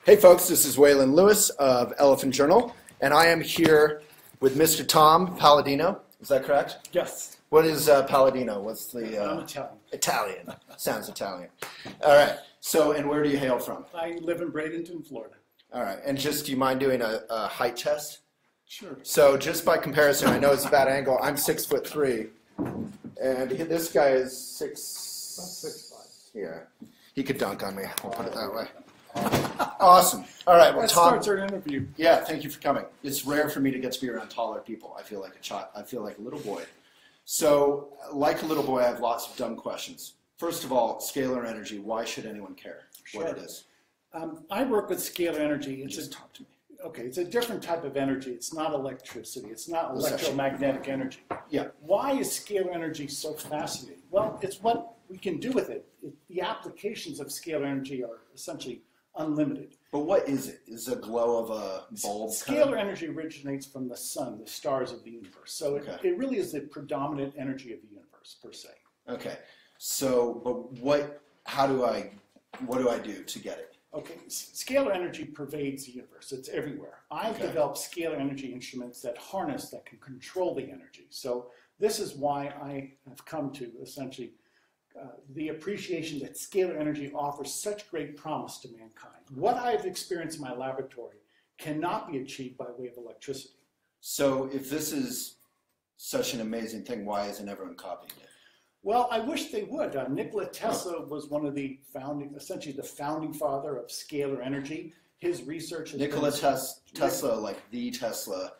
Hey folks, this is Waylon Lewis of Elephant Journal, and I am here with Mr. Tom Palladino. Is that correct? Yes. What is Palladino? What's the... I'm Italian. Italian. Sounds Italian. All right. So, and where do you hail from? I live in Bradenton, Florida. All right. And just, do you mind doing a height test? Sure. So, just by comparison, I know it's a bad angle. I'm 6'3", and this guy is About 6'5". Yeah. He could dunk on me. I'll put it that way. Awesome. All right. Well, That Tom. starts our interview. Yeah. Thank you for coming. It's rare for me to get to be around taller people. I feel like a child. I feel like a little boy. So, like a little boy, I have lots of dumb questions. First of all, scalar energy. Why should anyone care what it is? I work with scalar energy. Just talk to me. Okay, it's a different type of energy. It's not electricity. It's not electromagnetic energy. Yeah. Why is scalar energy so fascinating? Well, it's what we can do with it. The applications of scalar energy are essentially unlimited. But what is it? Is it a glow of a bulb? Scalar energy originates from the sun, the stars of the universe. So it really is the predominant energy of the universe, per se. Okay. So, but what do I do to get it? Okay, scalar energy pervades the universe. It's everywhere. I've developed scalar energy instruments that can control the energy. So this is why I have come to essentially the appreciation that scalar energy offers such great promise to mankind. What I've experienced in my laboratory cannot be achieved by way of electricity. So if this is such an amazing thing, why isn't everyone copying it? Well, I wish they would. Nikola Tesla was one of the essentially the founding father of scalar energy. His research has Nikola Tesla, like the Tesla,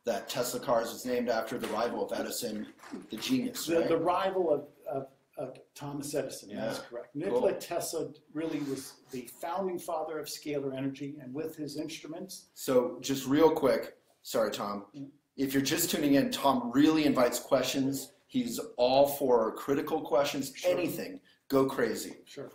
that Tesla cars is named after the rival of Edison, the genius, right? The rival of Thomas Edison, that's correct. Nikola Tesla really was the founding father of scalar energy, and with his instruments. So just real quick, sorry, Tom. If you're just tuning in, Tom really invites questions. He's all for critical questions, anything. Go crazy. Sure.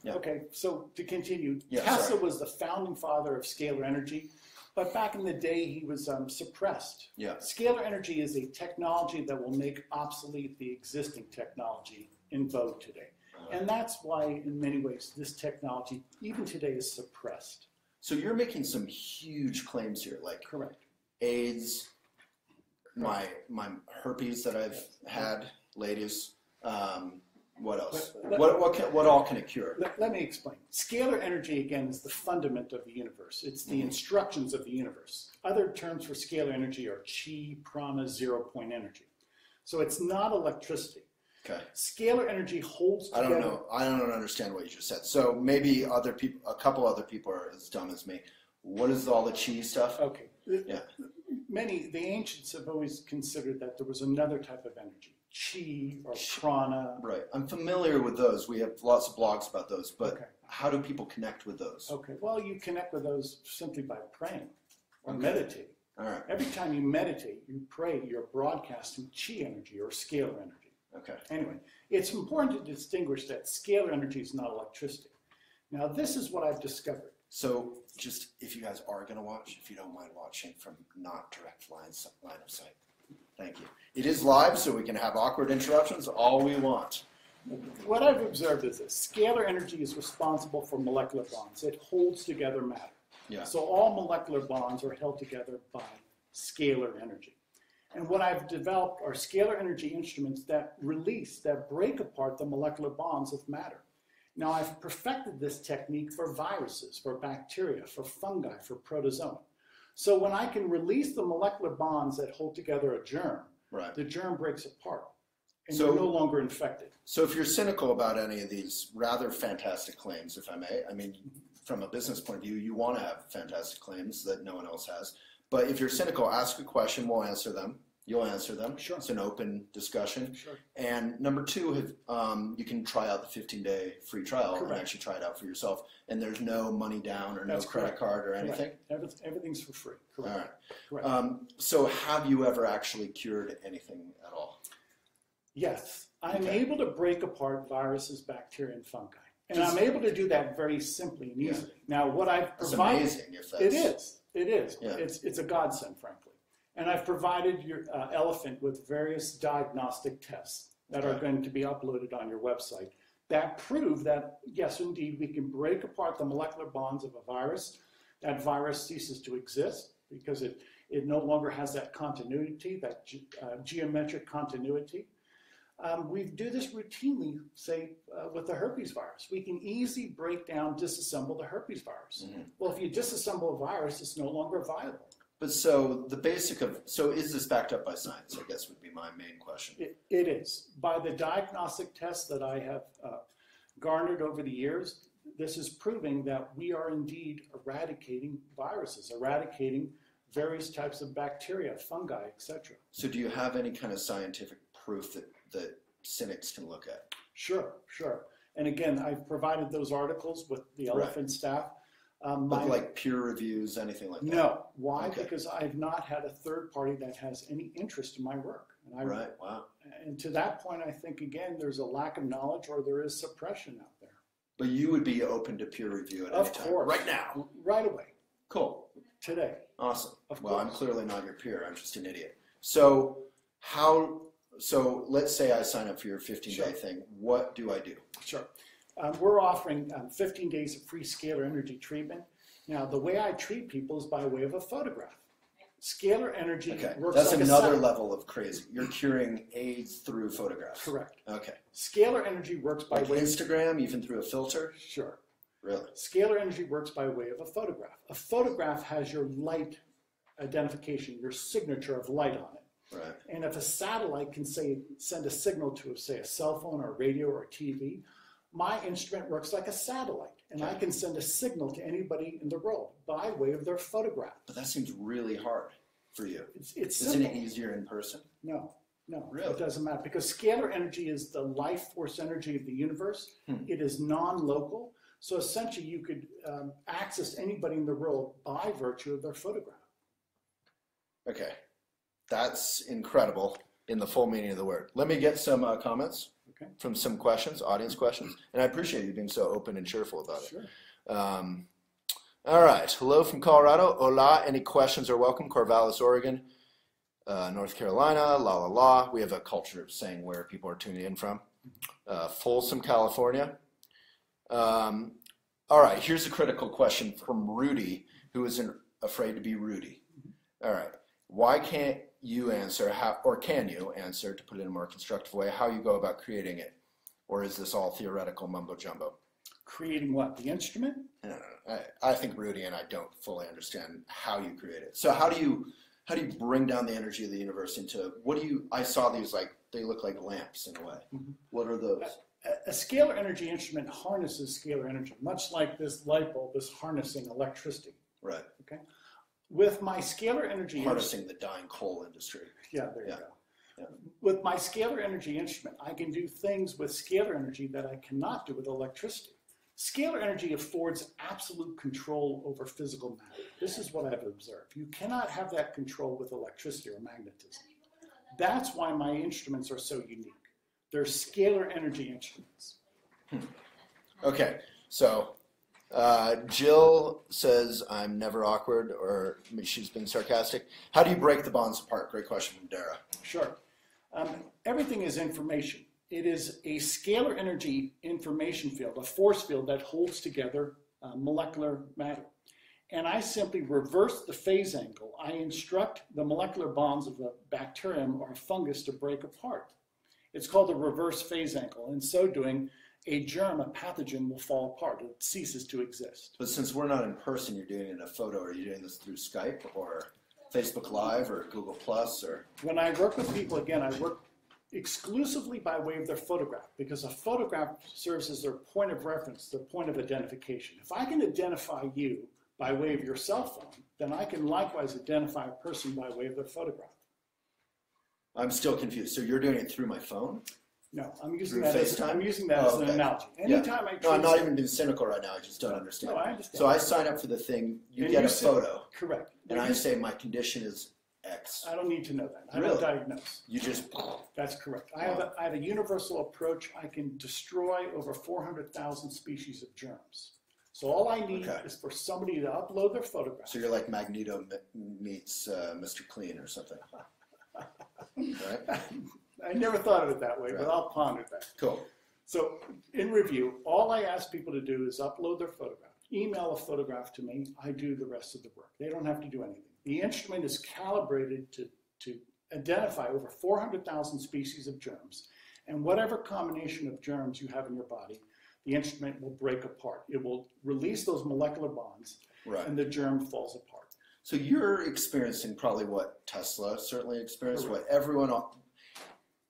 Yeah. Okay, so to continue, Yeah, Tesla was the founding father of scalar energy, but back in the day he was suppressed. Yeah. Scalar energy is a technology that will make obsolete the existing technology in vogue today. And that's why, in many ways, this technology, even today, is suppressed. So you're making some huge claims here, like Correct. AIDS, my herpes that I've had, ladies. What else? What all can it cure? Let me explain. Scalar energy, again, is the fundament of the universe. It's the instructions of the universe. Other terms for scalar energy are chi, prana, zero-point energy. So it's not electricity. Okay. Scalar energy holds together. I don't know. I don't understand what you just said. So maybe other people, a couple other people are as dumb as me. What is all the chi stuff? Okay. Yeah. The ancients have always considered that there was another type of energy, chi or prana. Right. I'm familiar with those. We have lots of blogs about those, but how do people connect with those? Okay. Well, you connect with those simply by praying or meditating. All right. Every time you meditate, you pray, you're broadcasting chi energy or scalar energy. Okay. Anyway, it's important to distinguish that scalar energy is not electricity. Now, this is what I've discovered. So just if you guys are going to watch, if you don't mind watching from not direct line of sight. Thank you. It is live, so we can have awkward interruptions all we want. What I've observed is this. Scalar energy is responsible for molecular bonds. It holds together matter. Yeah. So all molecular bonds are held together by scalar energy. And what I've developed are scalar energy instruments that break apart the molecular bonds of matter. Now, I've perfected this technique for viruses, for bacteria, for fungi, for protozoa. So when I can release the molecular bonds that hold together a germ, the germ breaks apart, and you're no longer infected. So if you're cynical about any of these rather fantastic claims, if I may, I mean, from a business point of view, you want to have fantastic claims that no one else has. But if you're cynical, ask a question, we'll answer them. You'll answer them. Sure. It's an open discussion. Sure. And number two, you can try out the 15-day free trial and Correct. actually try it out for yourself. And there's no money down or no credit card or anything? Correct. Everything's for free. Correct. All right. Correct. So have you ever actually cured anything at all? Yes. I'm able to break apart viruses, bacteria, and fungi. And I'm able to do that very simply and easily. Now, what I've provided... It's amazing if that's... It is. It is. Yeah. It's a godsend, frankly. And I've provided your elephant with various diagnostic tests that are going to be uploaded on your website that prove that, yes, indeed, we can break apart the molecular bonds of a virus. That virus ceases to exist because it no longer has that continuity, that geometric continuity. We do this routinely, say, with the herpes virus. We can easily break down, disassemble the herpes virus. Mm-hmm. Well, if you disassemble a virus, it's no longer viable. But so the basic of, so is this backed up by science, I guess would be my main question. It is. By the diagnostic tests that I have garnered over the years, this is proving that we are indeed eradicating viruses, eradicating various types of bacteria, fungi, etc. So do you have any kind of scientific proof that cynics can look at? Sure. And again, I've provided those articles with the elephant staff. Like peer reviews, anything like that? No. Why? Okay. Because I've not had a third party that has any interest in my work. And Wow. And to that point, I think, again, there's a lack of knowledge or there is suppression out there. But you would be open to peer review at any time? Of course. Right now? Right away. Cool. Today. Awesome. Of well, course. I'm clearly not your peer. I'm just an idiot. So so let's say I sign up for your 15-day thing. What do I do? Sure. We're offering 15 days of free scalar energy treatment. Now, the way I treat people is by way of a photograph. Scalar energy works That's like another level of crazy. You're curing AIDS through photographs. Correct. Okay. Scalar energy works by way of Instagram, even through a filter? Sure. Really? Scalar energy works by way of a photograph. A photograph has your light identification, your signature of light on it. Right. And if a satellite can send a signal to, say, a cell phone or a radio or a TV, my instrument works like a satellite, and I can send a signal to anybody in the world by way of their photograph. But that seems really hard for you. It's Isn't it easier in person? No, really? It doesn't matter, because scalar energy is the life force energy of the universe. It is non-local, so essentially you could access anybody in the world by virtue of their photograph. Okay. That's incredible in the full meaning of the word. Let me get some comments from some questions, audience questions. And I appreciate you being so open and cheerful about it. Sure. All right. Hello from Colorado. Hola. Any questions are welcome. Corvallis, Oregon. North Carolina. La la la. We have a culture of saying where people are tuning in from. Folsom, California. All right. Here's a critical question from Rudy, who isn't afraid to be Rudy. All right. Why can't you answer, or can you answer, to put it in a more constructive way, how you go about creating it? Or is this all theoretical mumbo jumbo? Creating what? The instrument? No. I think Rudy and I don't fully understand how you create it. So how do you bring down the energy of the universe into, I saw these, like, they look like lamps in a way. Mm-hmm. What are those? A scalar energy instrument harnesses scalar energy, much like this light bulb is harnessing electricity. Right. Okay. With my scalar energy harnessing the dying coal industry. Yeah, there you go. Yeah. With my scalar energy instrument, I can do things with scalar energy that I cannot do with electricity. Scalar energy affords absolute control over physical matter. This is what I've observed. You cannot have that control with electricity or magnetism. That's why my instruments are so unique. They're scalar energy instruments. Okay, so Jill says, I'm never awkward, or she's been sarcastic. How do you break the bonds apart? Great question from Dara. Sure. Everything is information. It is a scalar energy information field, a force field that holds together molecular matter. And I simply reverse the phase angle. I instruct the molecular bonds of a bacterium or a fungus to break apart. It's called a reverse phase angle. In so doing, a germ, a pathogen, will fall apart. It ceases to exist. But since we're not in person, you're doing it in a photo. Are you doing this through Skype or Facebook Live or Google Plus? Or when I work with people, again, I work exclusively by way of their photograph, because a photograph serves as their point of reference, their point of identification. If I can identify you by way of your cell phone, then I can likewise identify a person by way of their photograph. I'm still confused. So you're doing it through my phone? No, I'm using that as an analogy. Anytime I No, I'm not even being cynical right now. I just don't understand. No, I understand. So I sign up for the thing. You get a photo. Correct. And I say my condition is X. I don't need to know that. I Really? don't diagnose. You just... That's correct. I have a universal approach. I can destroy over 400,000 species of germs. So all I need is for somebody to upload their photograph. So you're like Magneto meets Mr. Clean or something. Right? I never thought of it that way, but I'll ponder that. Cool. So in review, all I ask people to do is upload their photograph, email a photograph to me. I do the rest of the work. They don't have to do anything. The instrument is calibrated to identify over 400,000 species of germs. And whatever combination of germs you have in your body, the instrument will break apart. It will release those molecular bonds, Right. and the germ falls apart. So you're experiencing probably what Tesla certainly experienced, Correct. what everyone,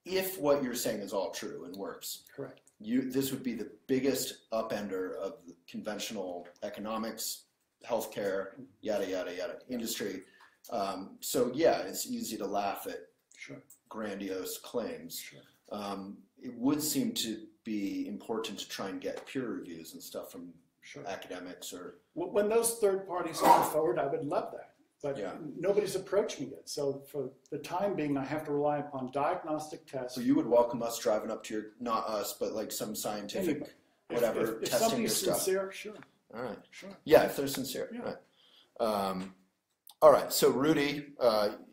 if what you're saying is all true and works, Correct. this would be the biggest upender of the conventional economics, healthcare, yada, yada, yada, industry. So yeah, it's easy to laugh at Sure. grandiose claims. Sure. It would seem to be important to try and get peer reviews and stuff from Sure. academics or... When those third parties come forward, I would love that. But Yeah. nobody's approached me yet. So for the time being, I have to rely upon diagnostic tests. So you would welcome us driving up to your, not us, but like some scientific, Anybody. whatever, If testing your somebody's stuff. sincere, sure. All right. Sure. Yeah, if they're sincere. Yeah. Right. All right. So Rudy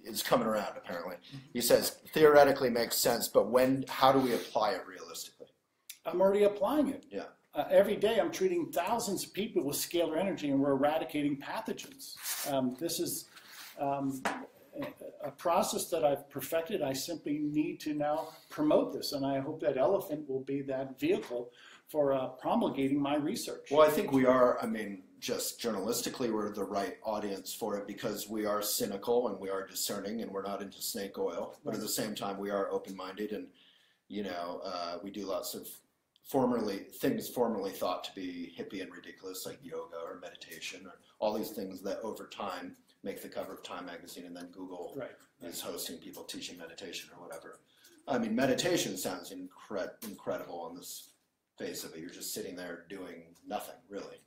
is coming around. Apparently, he says theoretically makes sense, but how do we apply it realistically? I'm already applying it. Yeah. Every day I'm treating thousands of people with scalar energy, and we're eradicating pathogens. This is a process that I've perfected. I simply need to now promote this, and I hope that elephant will be that vehicle for promulgating my research. Well, I think we are, I mean, just journalistically, we're the right audience for it because we are cynical and we are discerning and we're not into snake oil. But at the same time, we are open-minded and, you know, we do lots of things formerly thought to be hippie and ridiculous, like yoga or meditation or all these things that over time make the cover of Time magazine, and then Google is hosting people teaching meditation or whatever. I mean, meditation sounds incredible on this face of it. You're just sitting there doing nothing, really.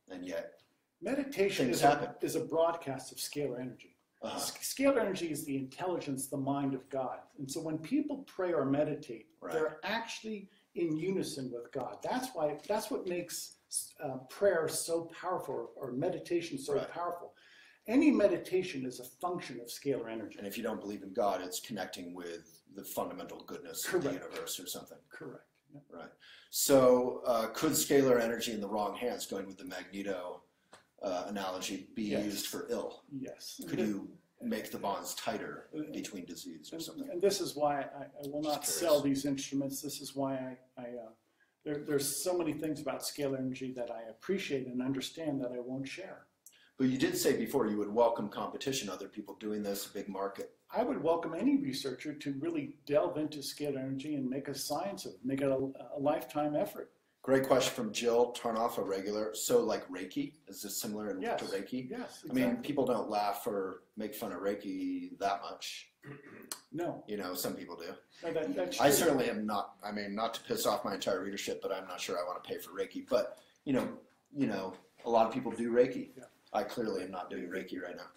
And yet, meditation is a broadcast of scalar energy. Scalar energy is the intelligence, the mind of God. And so when people pray or meditate, they're actually in unison with God. That's what makes prayer so powerful, or meditation so powerful. Any meditation is a function of scalar energy. And if you don't believe in God, it's connecting with the fundamental goodness of the universe or something. Correct. Yeah. Right. So could scalar energy in the wrong hands, going with the Magneto analogy, be used for ill? Yes. Could you make the bonds tighter between disease or something? And this is why I will not sell these instruments. This is why there's so many things about scalar energy that I appreciate and understand that I won't share. But you did say before you would welcome competition, other people doing this, a big market. I would welcome any researcher to really delve into scalar energy and make a science of it, make it a lifetime effort. Great question from Jill Tarnoff, a regular. So like Reiki, is this similar to Reiki? Yes, exactly. I mean, people don't laugh or make fun of Reiki that much. No. You know, some people do. No, that's I certainly am not, I mean, not to piss off my entire readership, but I'm not sure I want to pay for Reiki. But, you know, a lot of people do Reiki. Yeah. I clearly am not doing Reiki right now.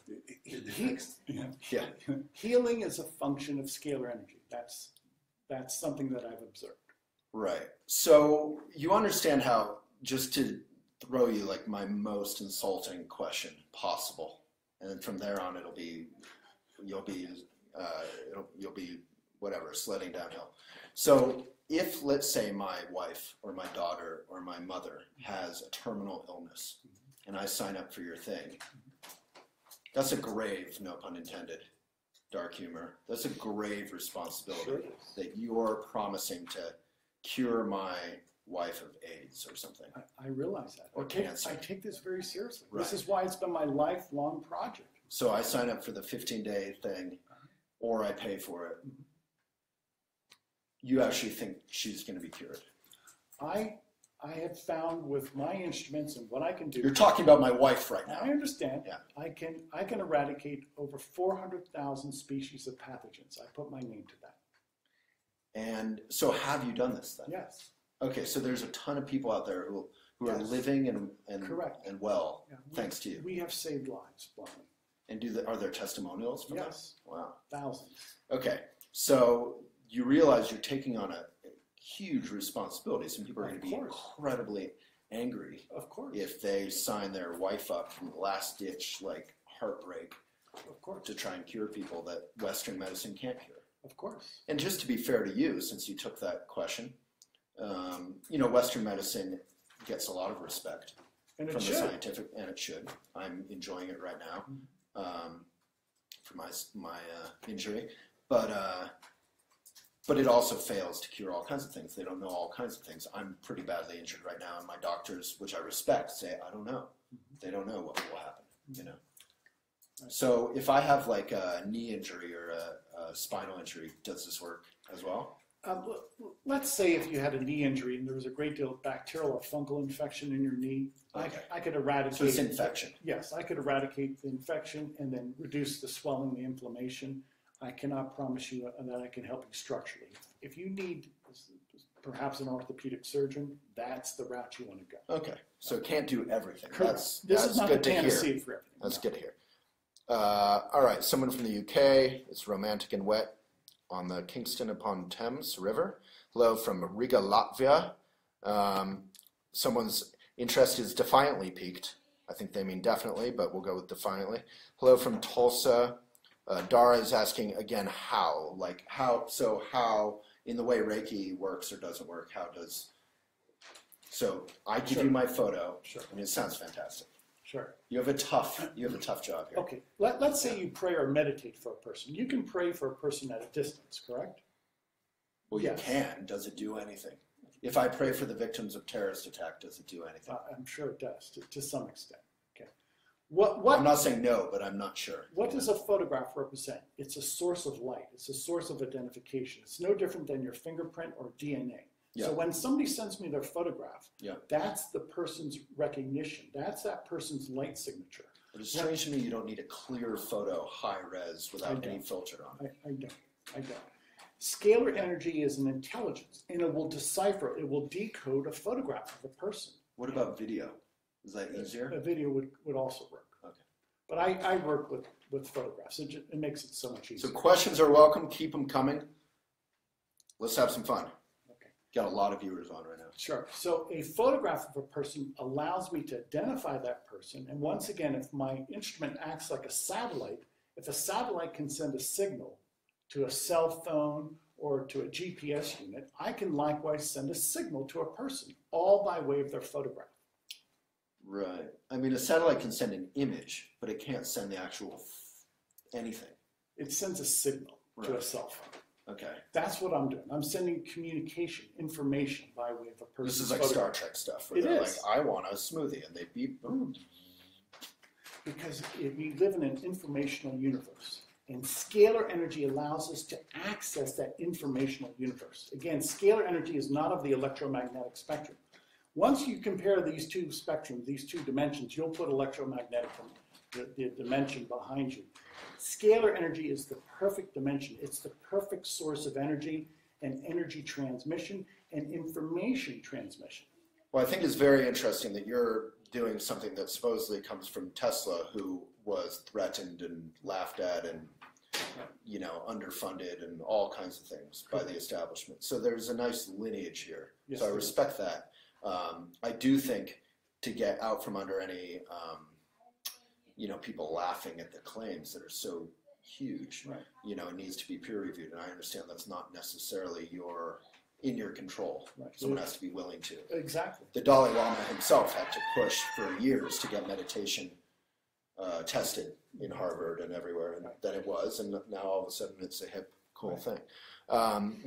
Healing is a function of scalar energy. That's something that I've observed. Right. So you understand how, just to throw you like my most insulting question possible, and then from there on you'll be whatever, sledding downhill. So if, let's say, my wife or my daughter or my mother has a terminal illness, and I sign up for your thing, that's a grave, no pun intended, dark humor. That's a grave responsibility that you're promising to cure my wife of AIDS or something. I realize that. Or cancer. I take this very seriously. Right. This is why it's been my lifelong project. So I sign up for the 15-day thing, or I pay for it. You actually think she's going to be cured? I have found with my instruments and what I can do. You're talking about my wife right now. I understand. Yeah. I can eradicate over 400,000 species of pathogens. I put my name to that. And so have you done this then? Yes. Okay, so there's a ton of people out there who are living and well, thanks to you. We have saved lives, bluntly. And are there testimonials from that? Wow. Thousands. Okay, so you realize you're taking on a huge responsibility. Some people are going to be incredibly angry, of course, if they sign their wife up from last ditch, like heartbreak, of course, to try and cure people that Western medicine can't cure. Of course. And just to be fair to you, since you took that question, You know, Western medicine gets a lot of respect And from it the should. scientific, and it should. I'm enjoying it right now for my injury, but it also fails to cure all kinds of things. They don't know all kinds of things. I'm pretty badly injured right now, and my doctors, which I respect, say I don't know. They don't know what will happen. You know. So if I have like a knee injury or a spinal injury, does this work as well? Let's say if you had a knee injury and there was a great deal of bacterial or fungal infection in your knee, Okay. I could eradicate. So it's infection. Yes, I could eradicate the infection and then reduce the swelling, the inflammation. I cannot promise you that I can help you structurally. If you need perhaps an orthopedic surgeon, that's the route you want to go. Okay, so it can't do everything. Correct. That's Is not good the to panacea hear. for everything. That's No. good to hear. All right, someone from the UK. It's romantic and wet on the Kingston upon Thames River. Hello from Riga, Latvia. Someone's interest is defiantly piqued. I think they mean definitely, but we'll go with defiantly. Hello from Tulsa. Dara is asking again how, like how in the way Reiki works or doesn't work, how does, so I give you my photo, Sure. and it sounds fantastic. Sure. You have a tough job here. Okay, let's say you pray or meditate for a person. You can pray for a person at a distance, correct? Well, Yes. you can. Does it do anything? If I pray for the victims of terrorist attack, does it do anything? I'm sure it does, to some extent. Okay. I'm What not saying no, but I'm not sure. What does a photograph represent? It's a source of light. It's a source of identification. It's no different than your fingerprint or DNA. Yeah. So when somebody sends me their photograph, Yeah. that's the person's recognition. That's that person's light signature. But it's strange to me you don't need a clear photo, high res, without I any don't. filter on it. I don't. Scalar energy is an intelligence, and it will decipher, it will decode a photograph of a person. What about video? Is that easier? A video would also work. Okay. But I work with photographs. It makes it so much easier. So questions are welcome. Keep them coming. Let's have some fun. Okay. Got a lot of viewers on right now. Sure. So a photograph of a person allows me to identify that person. And once again, if my instrument acts like a satellite, if a satellite can send a signal to a cell phone or to a GPS unit, I can likewise send a signal to a person, all by way of their photograph. Right. I mean, a satellite can send an image, but it can't send the actual anything. It sends a signal to a Right. cell phone. Okay. That's what I'm doing. I'm sending communication, information by way of a person. This is like Star Trek stuff, where It they're is. like, I want a smoothie, and they beep, boom. Because we live in an informational universe. And scalar energy allows us to access that informational universe. Again, scalar energy is not of the electromagnetic spectrum. Once you compare these two spectrums, these two dimensions, you'll put electromagnetic, the dimension behind you. Scalar energy is the perfect dimension. It's the perfect source of energy and energy transmission and information transmission. Well, I think it's very interesting that you're doing something that supposedly comes from Tesla, who was threatened and laughed at and, you know, underfunded and all kinds of things by the establishment. So there's a nice lineage here. Yes, so I there is. respect that. I do think to get out from under any, you know, people laughing at the claims that are so huge, Right. you know, it needs to be peer reviewed. And I understand that's not necessarily in your control. Right. Someone has to be willing to. Exactly. The Dalai Lama himself had to push for years to get meditation tested in Harvard and everywhere, and then it was, and now all of a sudden it's a hip, cool thing.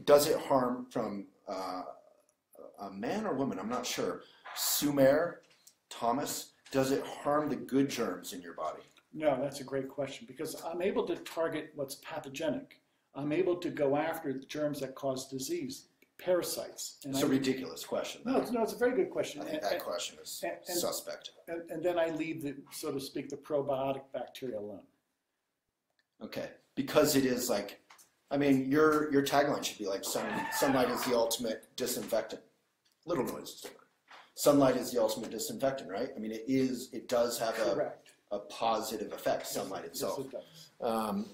Does it harm from a man or woman? I'm not sure. Sumer, Thomas, does it harm the good germs in your body? No, that's a great question because I'm able to target what's pathogenic. I'm able to go after the germs that cause disease, parasites. And It's a ridiculous question. No, it's a very good question. I think that question is and- suspect. And then I leave the, so to speak, the probiotic bacteria alone. Okay, because it is like, I mean, your tagline should be like, sunlight is the ultimate disinfectant. Little noises. Sunlight is the ultimate disinfectant, right? I mean, it does have Correct. a positive effect, sunlight itself. Yes, it does.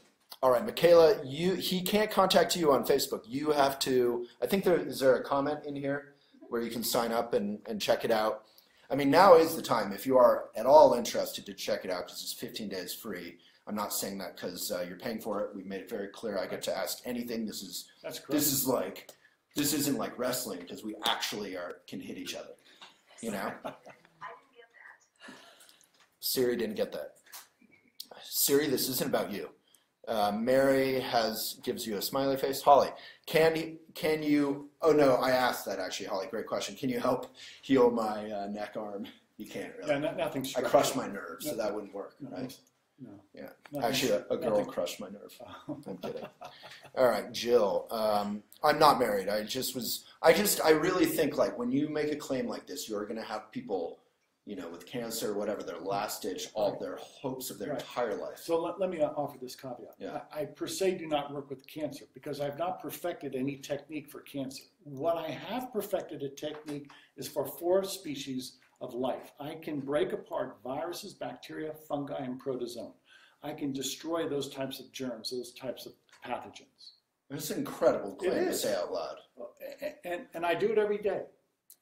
All right, Michaela, he can't contact you on Facebook. You have to, I think is there a comment in here where you can sign up and check it out? I mean, now is the time if you are at all interested to check it out because it's 15 days free. I'm not saying that because you're paying for it. We've made it very clear I get to ask anything. That's correct. This is like This isn't like wrestling because we actually can hit each other, you know? I didn't get that. Siri didn't get that. Siri, this isn't about you. Mary gives you a smiley face. Holly, can you, oh no, I asked that actually, Holly, great question. Can you help heal my neck arm? You can't really. Yeah, nothing. I crushed my nerve, so that wouldn't work, right? No. Yeah. Nothing, Actually, a girl crushed my nerve. I'm kidding. All right, Jill. I'm not married. I really think like when you make a claim like this, you're going to have people, you know, with cancer or whatever, their last ditch, all their hopes of their entire life. So let me offer this caveat. Yeah. I per se do not work with cancer because I've not perfected any technique for cancer. What I have perfected a technique is for 4 species of life. I can break apart viruses, bacteria, fungi, and protozoa. I can destroy those types of germs, those types of pathogens. It's an incredible claim to say out loud. And I do it every day.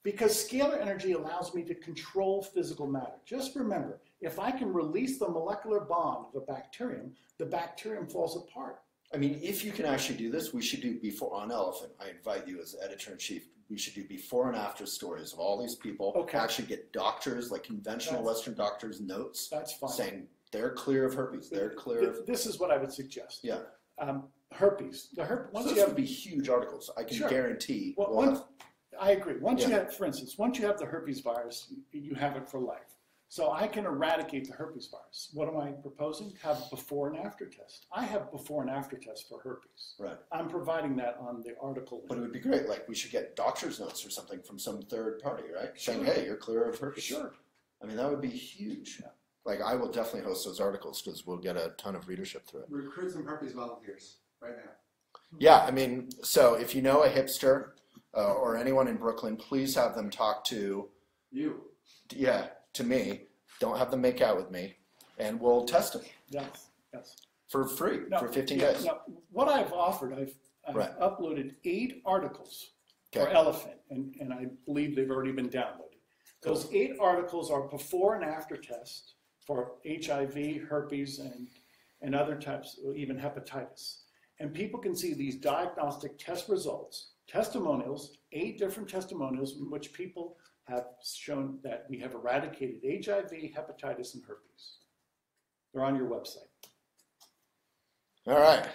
Because scalar energy allows me to control physical matter. Just remember, if I can release the molecular bond of a bacterium, the bacterium falls apart. I mean, if you can actually do this, we should do before on Elephant. I invite you as editor-in-chief. We should do before and after stories of all these people. Okay. Actually get doctors, like conventional Western doctors' notes. That's fine. Saying they're clear of herpes. They're clear of... This is what I would suggest. Yeah. Herpes. Once you have to be huge articles. I can guarantee. Well, I agree. Once you have, for instance, once you have the herpes virus, you have it for life. So I can eradicate the herpes virus. What am I proposing? Have a before and after test. I have before and after test for herpes. Right. I'm providing that on the article. But it would be great. Like we should get doctor's notes or something from some third party, right? Saying, hey, you're clear of herpes. Sure. I mean, that would be huge. Yeah. Like I will definitely host those articles because we'll get a ton of readership through it. Recruit some herpes volunteers right now. Yeah, I mean, so if you know a hipster or anyone in Brooklyn, please have them talk to you. Yeah, to me. Don't have them make out with me, and we'll test them. Yes, yes. For free, for 15 yeah, days. Now, what I've offered, I've uploaded 8 articles for Elephant, and I believe they've already been downloaded. Cool. Those 8 articles are before and after tests for HIV, herpes, and other types, even hepatitis. And people can see these diagnostic test results, testimonials, 8 different testimonials in which people have shown that we have eradicated HIV, hepatitis, and herpes. They're on your website. All right.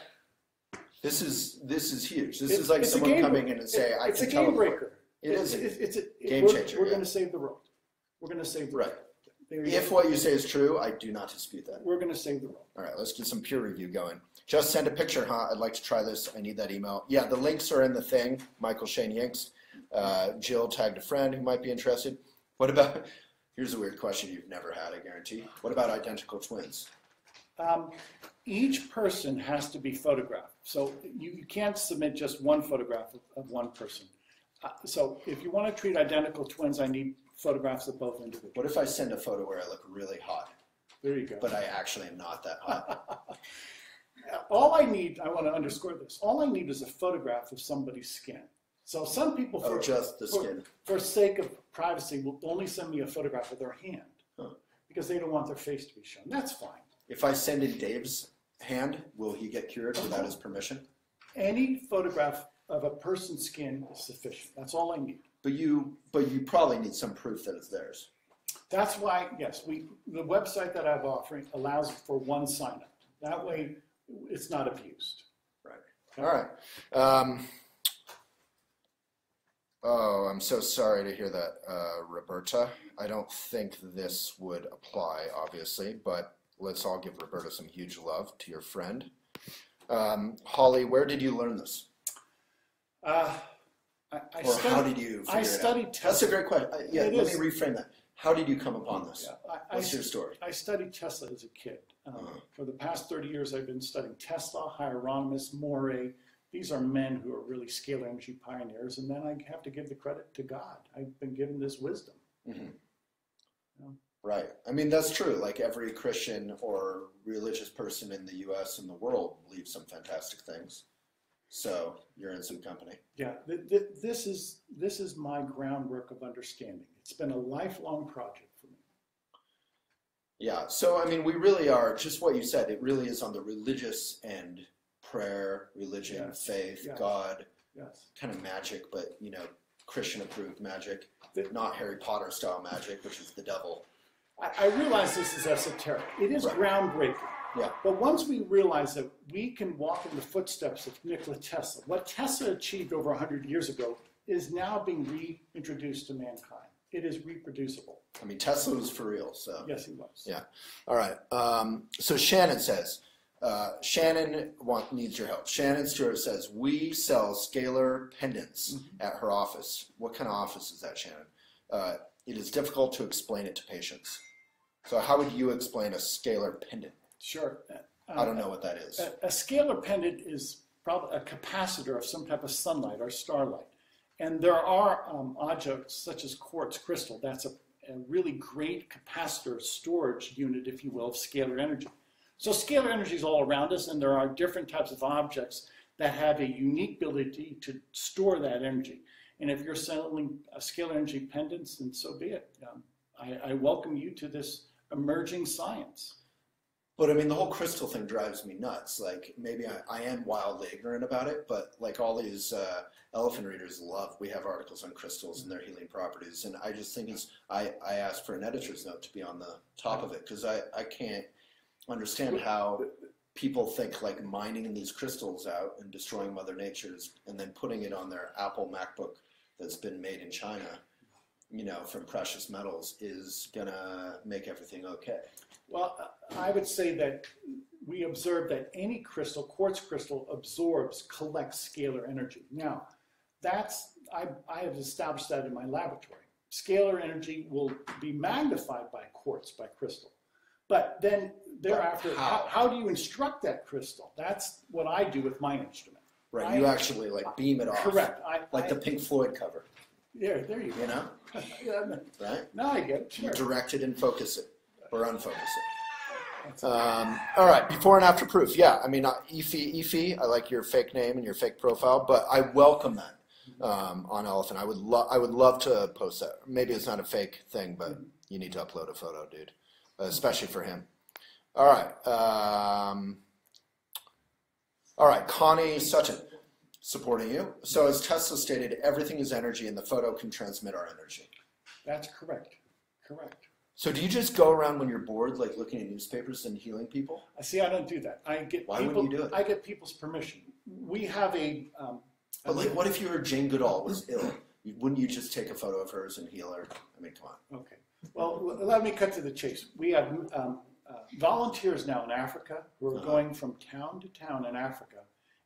This is huge. This is like someone coming in and say, I can tell. It's a game breaker. It is a game changer. We're going to save the world. We're going to save the world. If what you say is true, I do not dispute that. We're going to save the world. All right, let's get some peer review going. Just send a picture, huh? I'd like to try this. I need that email. Yeah, the links are in the thing. Michael Shane Yinks. Jill tagged a friend who might be interested. What about, here's a weird question you've never had, I guarantee. What about identical twins? Each person has to be photographed. So you can't submit just one photograph of one person. So if you want to treat identical twins, I need photographs of both individuals. What if I send a photo where I look really hot? There you go. But I actually am not that hot. All I need, I want to underscore this, all I need is a photograph of somebody's skin. So some people, just the skin. For sake of privacy, will only send me a photograph of their hand because they don't want their face to be shown. That's fine. If I send in Dave's hand, will he get cured without his permission? Any photograph of a person's skin is sufficient. That's all I need. But you probably need some proof that it's theirs. That's why, yes, the website that I'm offering allows for one sign-up. That way, it's not abused. Right. Okay. All right. Oh, I'm so sorry to hear that, Roberta. I don't think this would apply, obviously, but let's all give Roberta some huge love to your friend. Holly, where did you learn this? How did you figure it out? studied Tesla. That's a great question. Let me reframe that. How did you come upon this? Yeah, What's your story? I studied Tesla as a kid. For the past 30 years, I've been studying Tesla, Hieronymus, Morey. These are men who are really scalar energy pioneers, and then I have to give the credit to God. I've been given this wisdom. Mm-hmm. Right. I mean, that's true. Like every Christian or religious person in the U.S. and the world believes some fantastic things. So you're in some company. Yeah, this is my groundwork of understanding. It's been a lifelong project for me. Yeah, so I mean, we really are, just what you said, it really is on the religious end, prayer, religion, faith, God, Yes. kind of magic, but Christian approved magic, The- not Harry Potter style magic, which is the devil. I realize this is esoteric. It is Right. groundbreaking. Yeah. But once we realize that we can walk in the footsteps of Nikola Tesla, what Tesla achieved over 100 years ago is now being reintroduced to mankind. It is reproducible. I mean, Tesla was for real, so. Yes, he was. Yeah. All right. So Shannon says, Shannon needs your help. Shannon Stewart says, we sell scalar pendants at her office. What kind of office is that, Shannon? It is difficult to explain it to patients. So how would you explain a scalar pendant? Sure. I don't know what that is. A scalar pendant is probably a capacitor of some type of sunlight or starlight. And there are objects such as quartz crystal. That's a really great capacitor storage unit, if you will, of scalar energy. So scalar energy is all around us, and there are different types of objects that have a unique ability to store that energy. And if you're selling scalar energy pendants, then so be it. I welcome you to this emerging science. But I mean, the whole crystal thing drives me nuts. Like, maybe I am wildly ignorant about it, but like all these elephant readers we have articles on crystals and their healing properties. And I just think I asked for an editor's note to be on the top of it, because I can't understand how people think like mining these crystals out and destroying Mother Nature's and then putting it on their Apple MacBook that's been made in China, from precious metals, is gonna make everything okay. Well, I would say that we observe that any crystal, quartz crystal, collects scalar energy. Now, I have established that in my laboratory. Scalar energy will be magnified by quartz, by crystal. But then thereafter, how do you instruct that crystal? That's what I do with my instrument. Right, you actually like beam it off. Correct. Like the Pink Floyd cover. Yeah, there you go. Yeah, Right? now I get it. You Sure. direct it and focus it, or unfocus it. All right, before and after proof. Yeah, I mean, Efi, I like your fake name and your fake profile, but I welcome that on Elephant. I would love to post that. Maybe it's not a fake thing, but you need to upload a photo, dude, especially for him. All right, Connie Sutton, supporting you. So as Tesla stated, everything is energy, and the photo can transmit our energy. That's correct. Correct. So do you just go around when you're bored, like looking at newspapers and healing people? See, I don't do that. Why wouldn't you do it? I get people's permission. We have But like, what if your Jane Goodall was ill? Wouldn't you just take a photo of hers and heal her? I mean, come on. Okay. Well, let me cut to the chase. We have volunteers now in Africa who are going from town to town in Africa,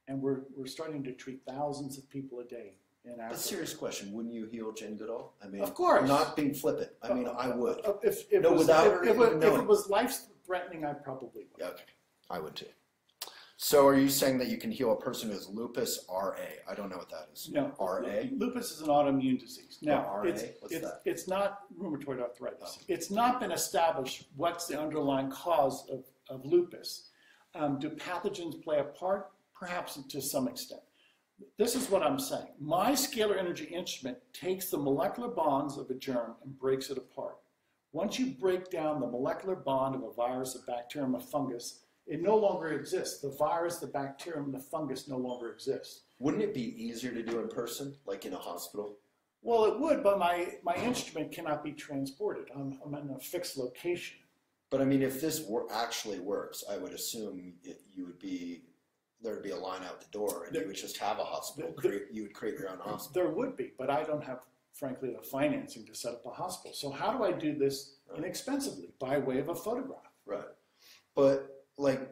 and we're starting to treat thousands of people a day in Africa. That's a serious question. Wouldn't you heal Jane Goodall? I mean, Of course. Not being flippant. I mean, I would. If without her even if knowing. it was life-threatening, I probably would. Yeah, okay, I would too. So are you saying that you can heal a person who has lupus, RA? I don't know what that is. No, RA? lupus is an autoimmune disease. Now, RA? What's that? it's not rheumatoid arthritis. It's not been established what's the underlying cause of lupus. Do pathogens play a part? Perhaps to some extent. This is what I'm saying. My scalar energy instrument takes the molecular bonds of a germ and breaks it apart. Once you break down the molecular bond of a virus, a bacterium, a fungus, it no longer exists. The virus, the bacterium, the fungus no longer exist. Wouldn't it be easier to do in person, like in a hospital? Well, it would, but my instrument cannot be transported. I'm in a fixed location. But I mean, if this actually works, I would assume there would be a line out the door, and you would just have a hospital. You would create your own hospital. There would be, but I don't have, frankly, the financing to set up a hospital. So how do I do this inexpensively? By way of a photograph. Right. But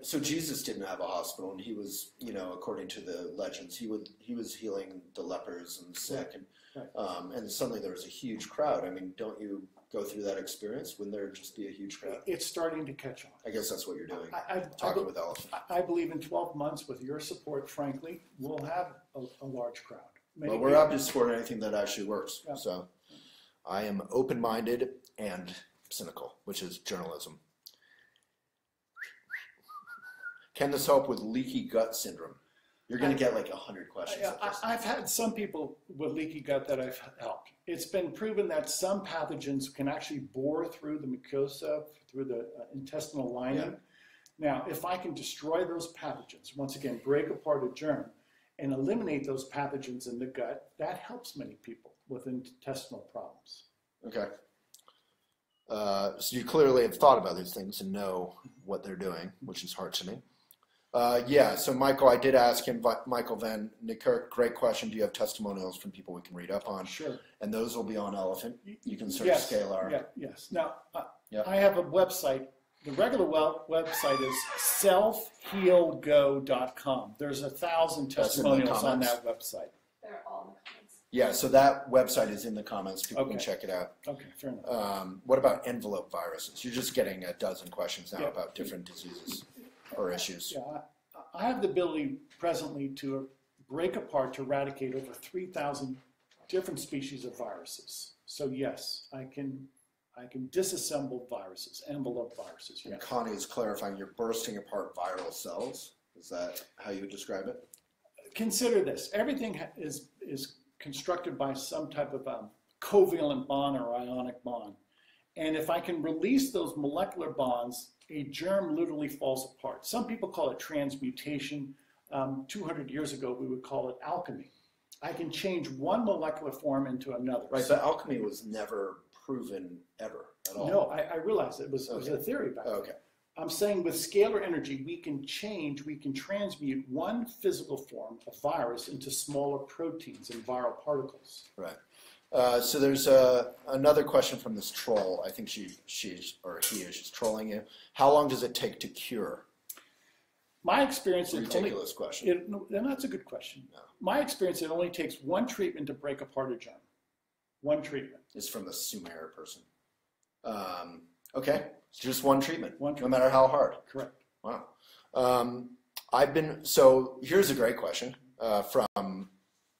so Jesus didn't have a hospital, and he was, according to the legends, he was healing the lepers and the sick, and suddenly there was a huge crowd. I mean, don't you go through that experience? Wouldn't there just be a huge crowd? It's starting to catch on. I guess that's what you're doing. Talking with elephants. I believe in 12 months, with your support, frankly, we'll have a large crowd. Well, we're happy to support anything that actually works. Yeah. So I am open-minded and cynical, which is journalism. Can this help with leaky gut syndrome? You're going to get like 100 questions. I've had some people with leaky gut that I've helped. It's been proven that some pathogens can actually bore through the mucosa, through the intestinal lining. Yeah. Now, if I can destroy those pathogens, once again, break apart a germ, and eliminate those pathogens in the gut, that helps many people with intestinal problems. Okay. So you clearly have thought about these things and know what they're doing, which is heartening. Yeah, so Michael, I did ask him, Michael Van Niekerk, great question. Do you have testimonials from people we can read up on? Sure. And those will be on Elephant. You can search Yes. Scalar. Yeah, yes. Now, Yep. I have a website. The regular website is selfhealgo.com. There's 1,000 That's in the testimonials on comments. that website. They're all in the comments. Yeah, so that website is in the comments. People can Okay. check it out. Okay, fair enough. What about envelope viruses? You're just getting a dozen questions now Yeah. about different diseases or issues. Yeah, I have the ability presently to break apart to eradicate over 3,000 different species of viruses. So yes, I can disassemble viruses, envelope viruses. And Yes. Connie is clarifying you're bursting apart viral cells. Is that how you would describe it? Consider this: everything is constructed by some type of covalent bond or ionic bond, and if I can release those molecular bonds, a germ literally falls apart. Some people call it transmutation. 200 years ago, we would call it alchemy. I can change one molecular form into another. Right, but alchemy was never proven ever at all. No, I realize it was a theory back then. Okay. I'm saying with scalar energy, we can transmute one physical form of virus into smaller proteins and viral particles. Right. So there's another question from this troll. I think she's trolling you. How long does it take to cure? My experience, Ridiculous question. And that's a good question. No. My experience, it only takes one treatment to break apart a germ. One treatment. It's from the Sumer person. Okay, it's just one treatment, One no treatment. matter how hard. Correct. Wow. So here's a great question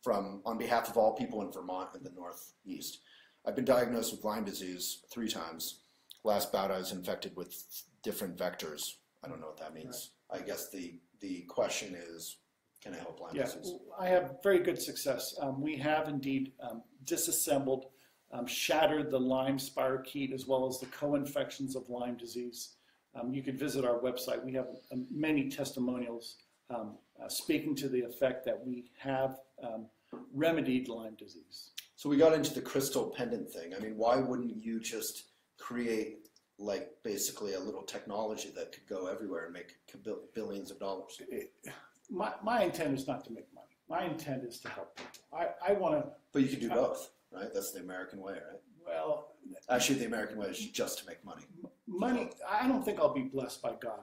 from on behalf of all people in Vermont and the Northeast. I've been diagnosed with Lyme disease 3 times. Last bout I was infected with different vectors. I don't know what that means. Right. I guess the question is, can I help Lyme disease? I have very good success. We have indeed disassembled, shattered the Lyme spirochete as well as the co-infections of Lyme disease. You could visit our website. We have many testimonials speaking to the effect that we have remedied Lyme disease. So we got into the crystal pendant thing. I mean, why wouldn't you just create like basically a little technology that could go everywhere and make billions of dollars? My intent is not to make money. My intent is to help people. I want to. But you could do both, right? That's the American way, right? Well, actually, the American way is just to make money. Money. I don't think I'll be blessed by God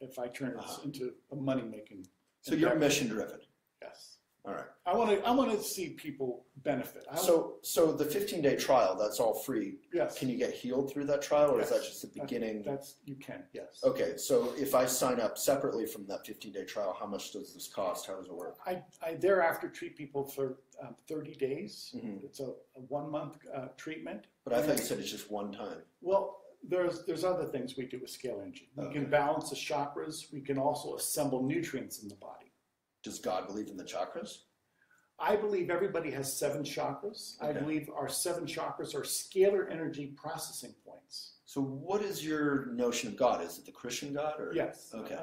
if I turn this into a money making. So you're mission driven. Yes. All right. I want to see people benefit. So the 15-day trial, that's all free. Yes. Can you get healed through that trial, or Yes. is that just the beginning? You can. Yes. Okay. So if I sign up separately from that 15-day trial, how much does this cost? How does it work? I thereafter treat people for 30 days. Mm-hmm. It's a 1-month treatment. But I thought you said it's just one time. Well, there's other things we do with Scalar Energy. We can balance the chakras. We can also assemble nutrients in the body. Does God believe in the chakras? I believe everybody has 7 chakras. Okay. I believe our 7 chakras are scalar energy processing points. So what is your notion of God? Is it the Christian God? Or? Yes. Okay.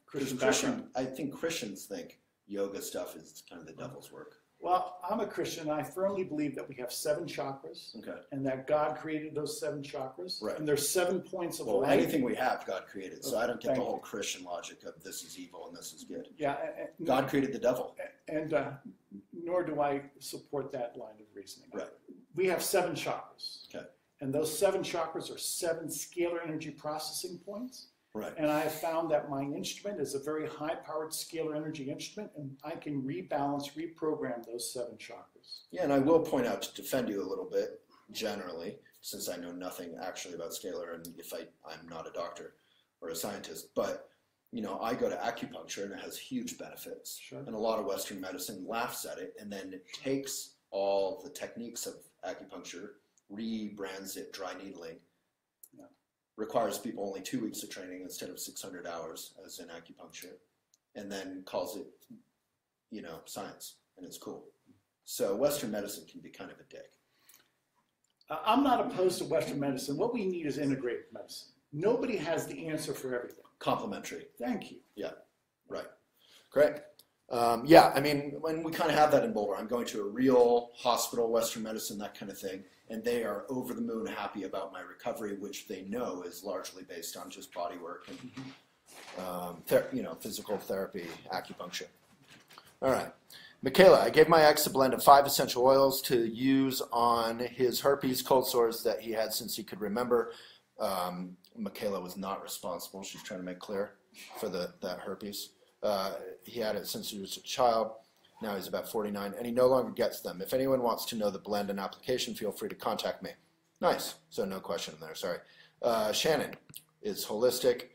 Christian Because background. I think Christians think yoga stuff is kind of the devil's work. Well, I'm a Christian. I firmly believe that we have 7 chakras, Okay. and that God created those 7 chakras. Right. And there's 7 points of Well, light. anything we have, God created. So I don't get Thank the you. whole Christian logic of this is evil and this is good. Yeah. God created the devil. And nor do I support that line of reasoning. Right. We have 7 chakras. Okay. And those 7 chakras are 7 scalar energy processing points. Right. And I have found that my instrument is a very high-powered scalar energy instrument, and I can rebalance, reprogram those 7 chakras. Yeah, and I will point out to defend you a little bit, generally, since I know nothing actually about scalar, and I'm not a doctor or a scientist, but you know, I go to acupuncture and it has huge benefits. Sure. And a lot of Western medicine laughs at it and then it takes all the techniques of acupuncture, rebrands it dry needling, requires people only 2 weeks of training instead of 600 hours as in acupuncture, and then calls it, you know, science, and it's cool. So Western medicine can be kind of a dick. I'm not opposed to Western medicine. What we need is integrated medicine. Nobody has the answer for everything. Complementary. Thank you. Yeah, right. Great. Yeah, I mean, when we kind of have that in Boulder, I'm going to a real hospital, Western medicine, that kind of thing, and they are over the moon happy about my recovery, which they know is largely based on just body work and physical therapy, acupuncture. All right. Michaela, I gave my ex a blend of 5 essential oils to use on his herpes cold sores that he had since he could remember. Michaela was not responsible. She's trying to make clear for that herpes. He had it since he was a child. Now he's about 49, and he no longer gets them. If anyone wants to know the blend and application, feel free to contact me. Nice. So no question there. Sorry. Shannon is holistic.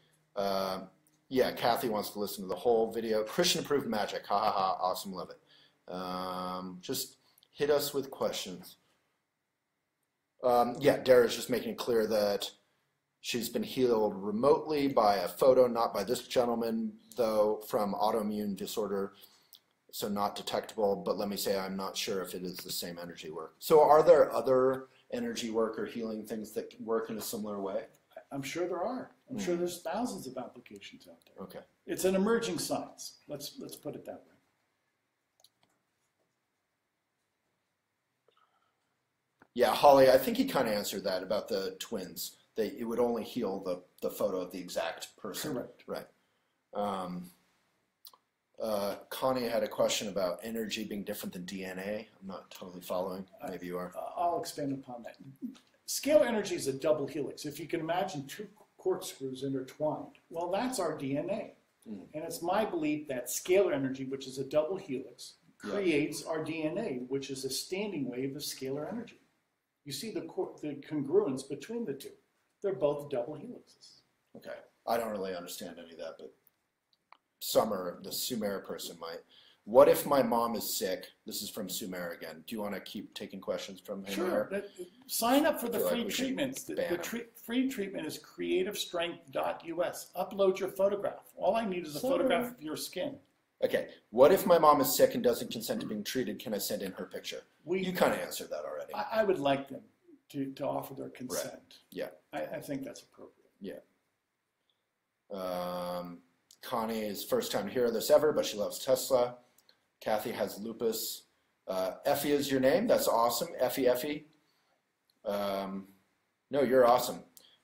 Yeah, Kathy wants to listen to the whole video. Christian-approved magic. Ha ha ha. Awesome. Love it. Just hit us with questions. Yeah, Dara's just making it clear that she's been healed remotely by a photo, not by this gentleman, though, from autoimmune disorder, so not detectable. But let me say, I'm not sure if it is the same energy work. So are there other energy work or healing things that can work in a similar way? I'm sure there are. I'm sure there's thousands of applications out there. Okay. It's an emerging science. Let's put it that way. Yeah, Holly, I think he kind of answered that about the twins. It would only heal the photo of the exact person. Correct. Right. Connie had a question about energy being different than DNA. I'm not totally following. Maybe you are. I'll expand upon that. Scalar energy is a double helix. If you can imagine 2 corkscrews intertwined, well, that's our DNA. And it's my belief that scalar energy, which is a double helix, creates our DNA, which is a standing wave of scalar energy. You see the congruence between the two. They're both double helixes. Okay. I don't really understand any of that, but Summer, the Sumer person, might. What if my mom is sick? This is from Sumer again. Do you want to keep taking questions from him? Sure. Sign up for the free like treatments. The free treatment is creativestrength.us. Upload your photograph. All I need is a photograph of your skin. Okay. What if my mom is sick and doesn't consent to being treated? Can I send in her picture? You kind of answered that already. I would like them to offer their consent. Right. Yeah. I think that's appropriate. Yeah. Connie is first time to hear this ever, but she loves Tesla. Kathy has lupus. Effie is your name. That's awesome. Effie. No, you're awesome.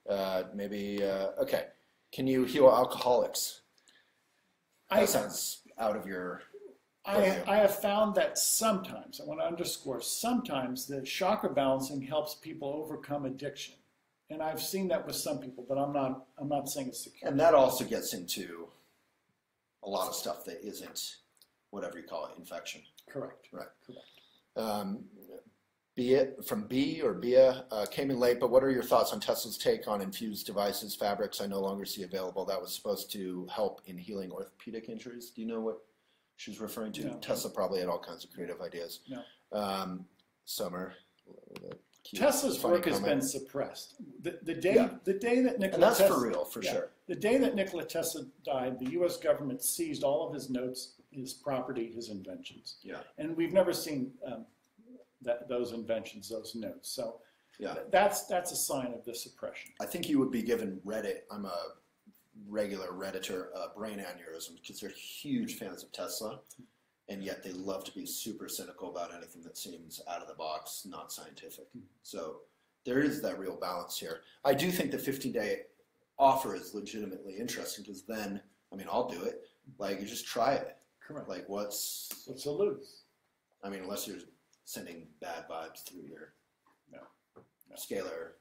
Okay. Can you heal alcoholics? That sounds out of your... I have found that sometimes, I want to underscore, sometimes the chakra balancing helps people overcome addiction. And I've seen that with some people, but I'm not saying it's the case. And that also gets into a lot of stuff that isn't whatever you call it, infection. Correct. Right. Correct. Bia came in late, but what are your thoughts on Tesla's take on infused devices, fabrics I no longer see available that was supposed to help in healing orthopedic injuries? Do you know what she's referring to? No. Tesla probably had all kinds of creative ideas. No. Summer. Tesla's work has been suppressed. The day that Nikola and that's Tesla, for real, for sure. The day that Nikola Tesla died, the U.S. government seized all of his notes, his property, his inventions. Yeah. And we've never seen those inventions, those notes. So that's a sign of the suppression. I think you would be given Reddit. I'm a regular Redditor, brain aneurysm, because they're huge fans of Tesla. And yet they love to be super cynical about anything that seems out of the box, not scientific. So there is that real balance here. I do think the 15-day offer is legitimately interesting because then, I mean, I'll do it. Like, you just try it. Correct. Like, what's to lose? I mean, unless you're sending bad vibes through your scalar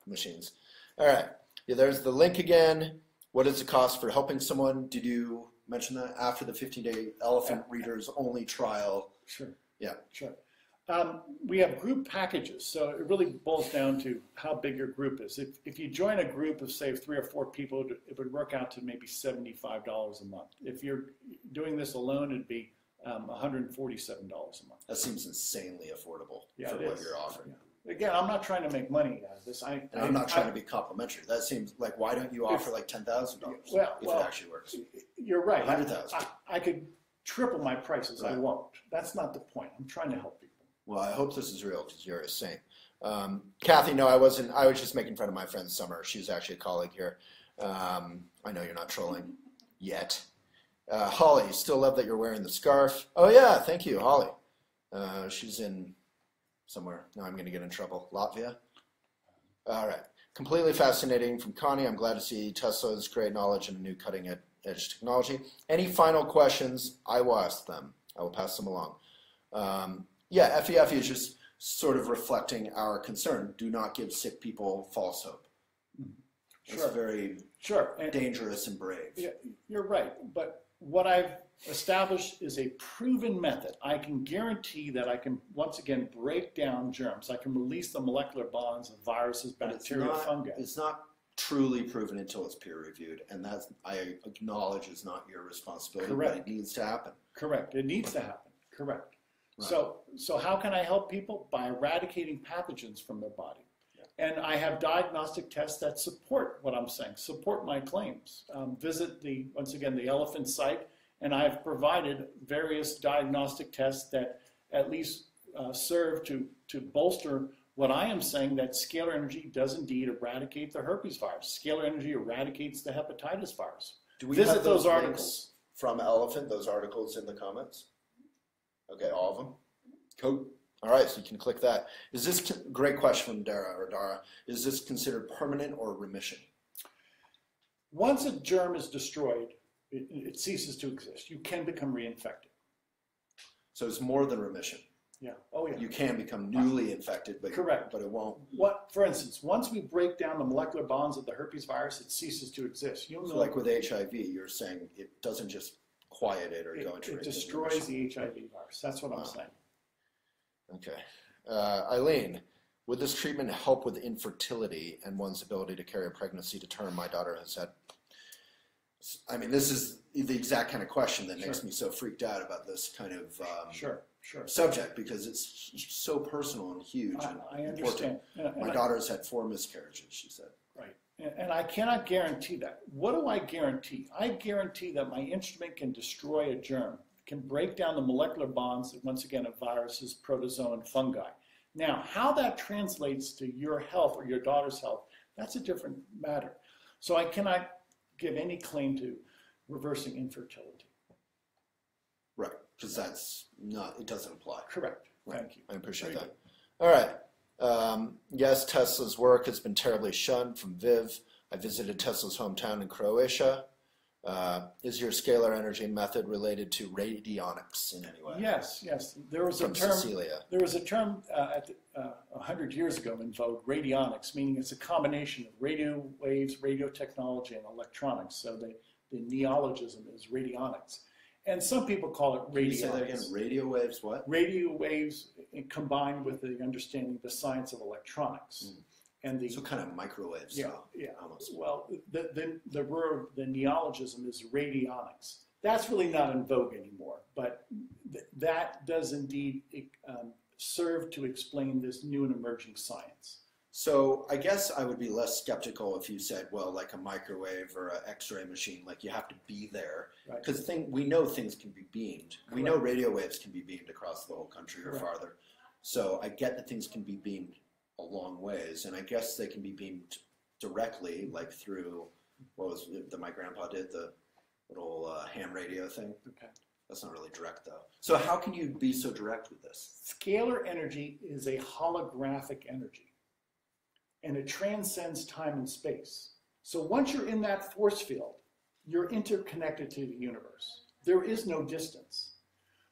machines. All right. Yeah, there's the link again. What is the cost for helping someone? Did you mention that after the 15-day elephant readers only trial? Sure. Yeah. Sure. We have group packages, so it really boils down to how big your group is. If you join a group of, say, 3 or 4 people, it would work out to maybe $75 a month. If you're doing this alone, it'd be $147 a month. That seems insanely affordable for what you're offering. Yeah. Again, I'm not trying to make money out of this. I'm not trying to be complimentary. That seems like, why don't you offer like $10,000 if it actually works? You're right. $100,000. I could triple my prices. Right. I won't. That's not the point. I'm trying to help people. Well, I hope this is real because you're a saint. Kathy, no, I wasn't. I was just making fun of my friend Summer. She's actually a colleague here. I know you're not trolling yet. Holly, still love that you're wearing the scarf. Oh yeah, thank you, Holly. She's in somewhere. Now I'm going to get in trouble. Latvia? All right. Completely fascinating from Connie. I'm glad to see Tesla's great knowledge and a new cutting edge technology. Any final questions? I will ask them. I will pass them along. Yeah, FEF is just sort of reflecting our concern. Do not give sick people false hope. It's very dangerous and brave. Yeah, you're right. But what I've established is a proven method. I can guarantee that I can, once again, break down germs. I can release the molecular bonds of viruses, bacteria, fungi. It's not truly proven until it's peer reviewed, and that I acknowledge is not your responsibility. Correct. But it needs to happen. Correct. It needs to happen. Correct. Right. So how can I help people? By eradicating pathogens from their body. Yeah. And I have diagnostic tests that support what I'm saying, support my claims. Visit once again, the elephant site, and I've provided various diagnostic tests that at least serve to bolster what I am saying, that scalar energy does indeed eradicate the herpes virus. Scalar energy eradicates the hepatitis virus. Do we visit have those articles from Elephant, those articles in the comments? Okay, all of them? Cool. All right, so you can click that. Is this, great question from Dara, is this considered permanent or remission? Once a germ is destroyed, it ceases to exist. You can become reinfected. So it's more than remission. Yeah. Oh, yeah. You can become newly infected, but correct. But it won't. For instance, once we break down the molecular bonds of the herpes virus, it ceases to exist. So like with HIV, you're saying it doesn't just quiet it or go into it destroys the HIV virus. That's what I'm saying. Okay. Eileen, would this treatment help with infertility and one's ability to carry a pregnancy to term? My daughter has had. I mean, this is the exact kind of question that makes me so freaked out about this kind of subject, because it's so personal and huge and I understand. My daughter's had 4 miscarriages, she said. Right. And I cannot guarantee that. What do I guarantee? I guarantee that my instrument can destroy a germ, can break down the molecular bonds, once again, of viruses, protozoa, and fungi. Now, how that translates to your health or your daughter's health, that's a different matter. So I cannot give any claim to reversing infertility. Right, because that's not, it doesn't apply. Correct. Right. Thank you. I appreciate that. All right. Yes, Tesla's work has been terribly shunned from Viv. I visited Tesla's hometown in Croatia. Is your scalar energy method related to radionics in any way? Yes, yes. There was From a term. Cecilia. There was a term 100 years ago in vogue, radionics, meaning it's a combination of radio waves, radio technology, and electronics. So the neologism is radionics, and some people call it radionics. Can you say that again? Radio waves, what? Radio waves combined with the understanding the science of electronics. And so kind of microwave style. Yeah. Almost. Well, the neologism is radionics. That's really not in vogue anymore, but that does indeed serve to explain this new and emerging science. So I guess I would be less skeptical if you said, well, like a microwave or an X-ray machine, like you have to be there. Because we know things can be beamed. Correct. We know radio waves can be beamed across the whole country or farther. So I get that things can be beamed a long ways, and I guess they can be beamed directly, like through, what was it that my grandpa did, the little ham radio thing. Okay. That's not really direct, though. So how can you be so direct with this? Scalar energy is a holographic energy, and it transcends time and space. So once you're in that force field, you're interconnected to the universe. There is no distance.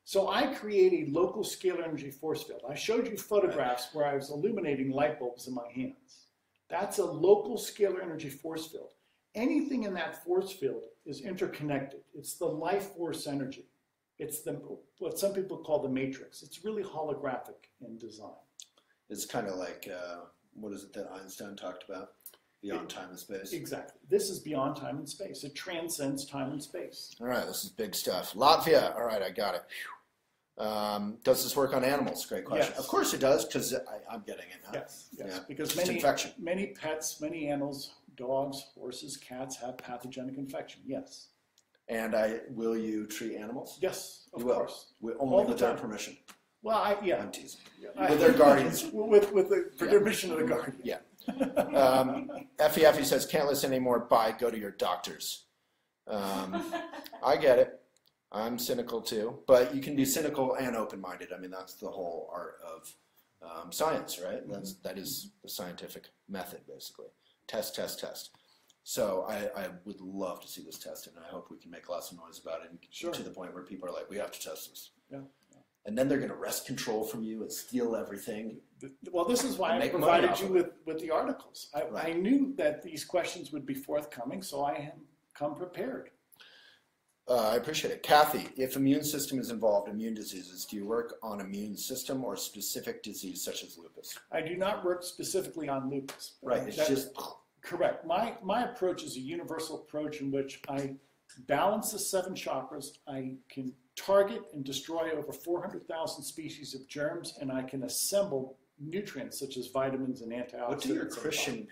So I create a local scalar energy force field. I showed you photographs where I was illuminating light bulbs in my hands. That's a local scalar energy force field. Anything in that force field is interconnected. It's the life force energy. It's what some people call the matrix. It's really holographic in design. It's kind of like, what is it that Einstein talked about? Beyond time and space. Exactly. This is beyond time and space. It transcends time and space. All right, this is big stuff. Latvia. All right, I got it. Does this work on animals? Great question. Yes. Of course it does, because I'm getting it. Huh? Yes, yes. Yeah. Because many pets, many animals, dogs, horses, cats have pathogenic infection. Yes. And will you treat animals? Yes, of course. Only with their permission. Well, I'm teasing. With their guardians. with the permission of the guardian. Yeah. FEF says, can't listen anymore. Bye. Go to your doctors. I get it. I'm cynical too, but you can be cynical and open-minded. I mean, that's the whole art of science, right? That is the scientific method, basically. Test, test, test. So I would love to see this tested, and I hope we can make lots of noise about it and to the point where people are like, we have to test this. Yeah. And then they're going to wrest control from you and steal everything. Well, this is why I provided you with the articles. I knew that these questions would be forthcoming, so I have come prepared. I appreciate it. Kathy, if immune system is involved, immune diseases, do you work on immune system or specific disease such as lupus? I do not work specifically on lupus. Right, it's just... Correct. My approach is a universal approach in which I balance the 7 chakras. I can target and destroy over 400,000 species of germs, and I can assemble nutrients such as vitamins and antioxidants. What do your Christian,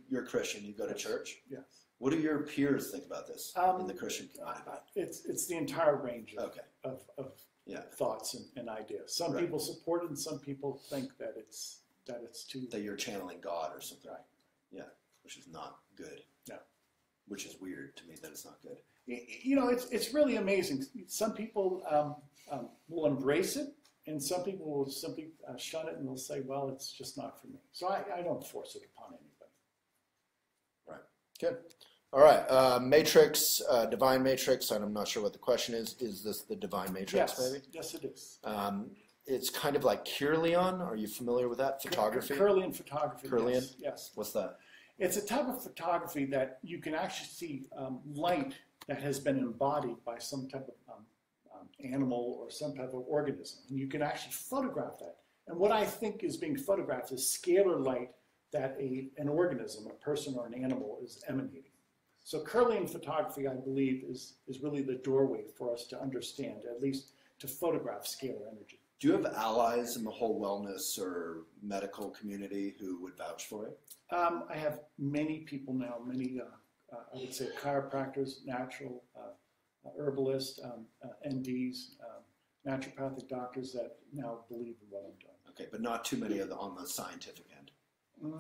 you're Christian, you go to church? Yes. What do your peers think about this in the Christian community? It's the entire range of thoughts and ideas. Some people support it, and some people think that it's too... That you're channeling God or something. Right. Yeah, which is not good. No. Which is weird to me that it's not good. You know, it's really amazing. Some people will embrace it, and some people will simply shun it and they'll say, well, it's just not for me. So I don't force it upon anybody. Right. Good. All right. Matrix, divine matrix. I'm not sure what the question is. Is this the divine matrix, maybe? Yes, it is. It's kind of like Kirlian. Are you familiar with that? Photography? Kirlian photography. Kirlian? Yes. What's that? It's a type of photography that you can actually see light that has been embodied by some type of animal or some type of organism. And you can actually photograph that. And what I think is being photographed is scalar light that an organism, a person or an animal, is emanating. So Kirlian photography, I believe, is really the doorway for us to understand, at least to photograph scalar energy. Do you have allies in the whole wellness or medical community who would vouch for it? I have many people now, I would say chiropractors, natural, herbalists, NDs, naturopathic doctors that now believe in what I'm doing. Okay, but not too many on the scientific end.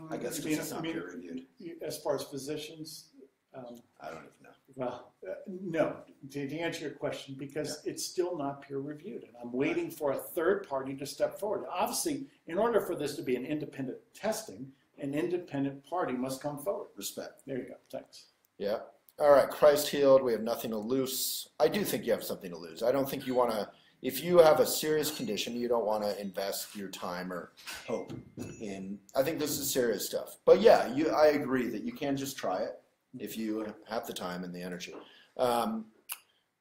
I guess because it's not peer reviewed. As far as physicians? I don't even know. Well, no, to answer your question, because it's still not peer reviewed, and I'm waiting for a third party to step forward. Obviously, in order for this to be an independent testing, an independent party must come forward. Respect. There you go. Thanks. Yeah. All right. Christ healed. We have nothing to lose. I do think you have something to lose. I don't think you want to, if you have a serious condition, you don't want to invest your time or hope in, I think this is serious stuff. But yeah, I agree that you can just try it if you have the time and the energy.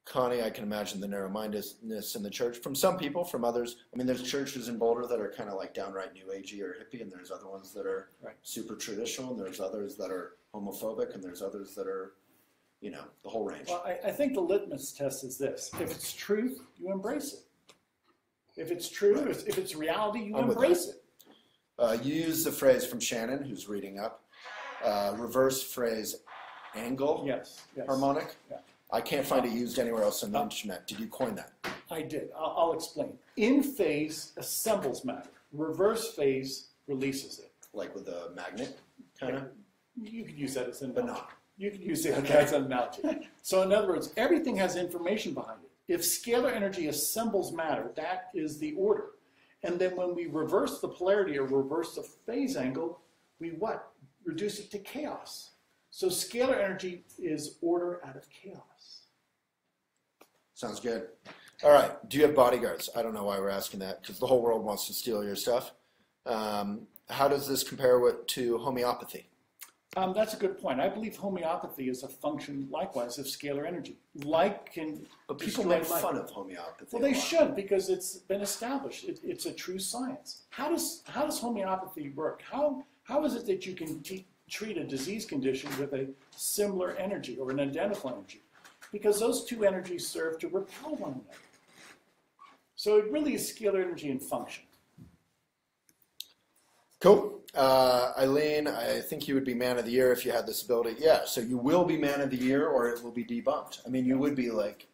Connie, I can imagine the narrow-mindedness in the church from some people, from others. I mean, there's churches in Boulder that are kind of like downright new agey or hippie, and there's other ones that are super traditional, and there's others that are homophobic, and there's others that are, you know, the whole range. Well, I think the litmus test is this. If it's truth, you embrace it. If it's true, if it's reality, you embrace it. You use the phrase from Shannon, who's reading up, reverse phrase angle harmonic. Yeah. I can't find it used anywhere else on the internet. Did you coin that? I did. I'll explain. In phase assembles matter. Reverse phase releases it. Like with a magnet, kind of? You could use that as an analogy. But not. You could use it as an analogy. So in other words, everything has information behind it. If scalar energy assembles matter, that is the order. And then when we reverse the polarity or reverse the phase angle, we what? Reduce it to chaos. So scalar energy is order out of chaos. Sounds good. All right. Do you have bodyguards? I don't know why we're asking that, because the whole world wants to steal your stuff. How does this compare to homeopathy? That's a good point. I believe homeopathy is a function, likewise, of scalar energy. But people make fun of homeopathy. Well, they should, because it's been established. It's a true science. How does homeopathy work? How is it that you can treat a disease condition with a similar energy or an identical energy? Because those two energies serve to repel one another. So it really is scalar energy in function. Cool. Eileen, I think you would be man of the year if you had this ability. Yeah, so you will be man of the year or it will be debunked. I mean, you would be like,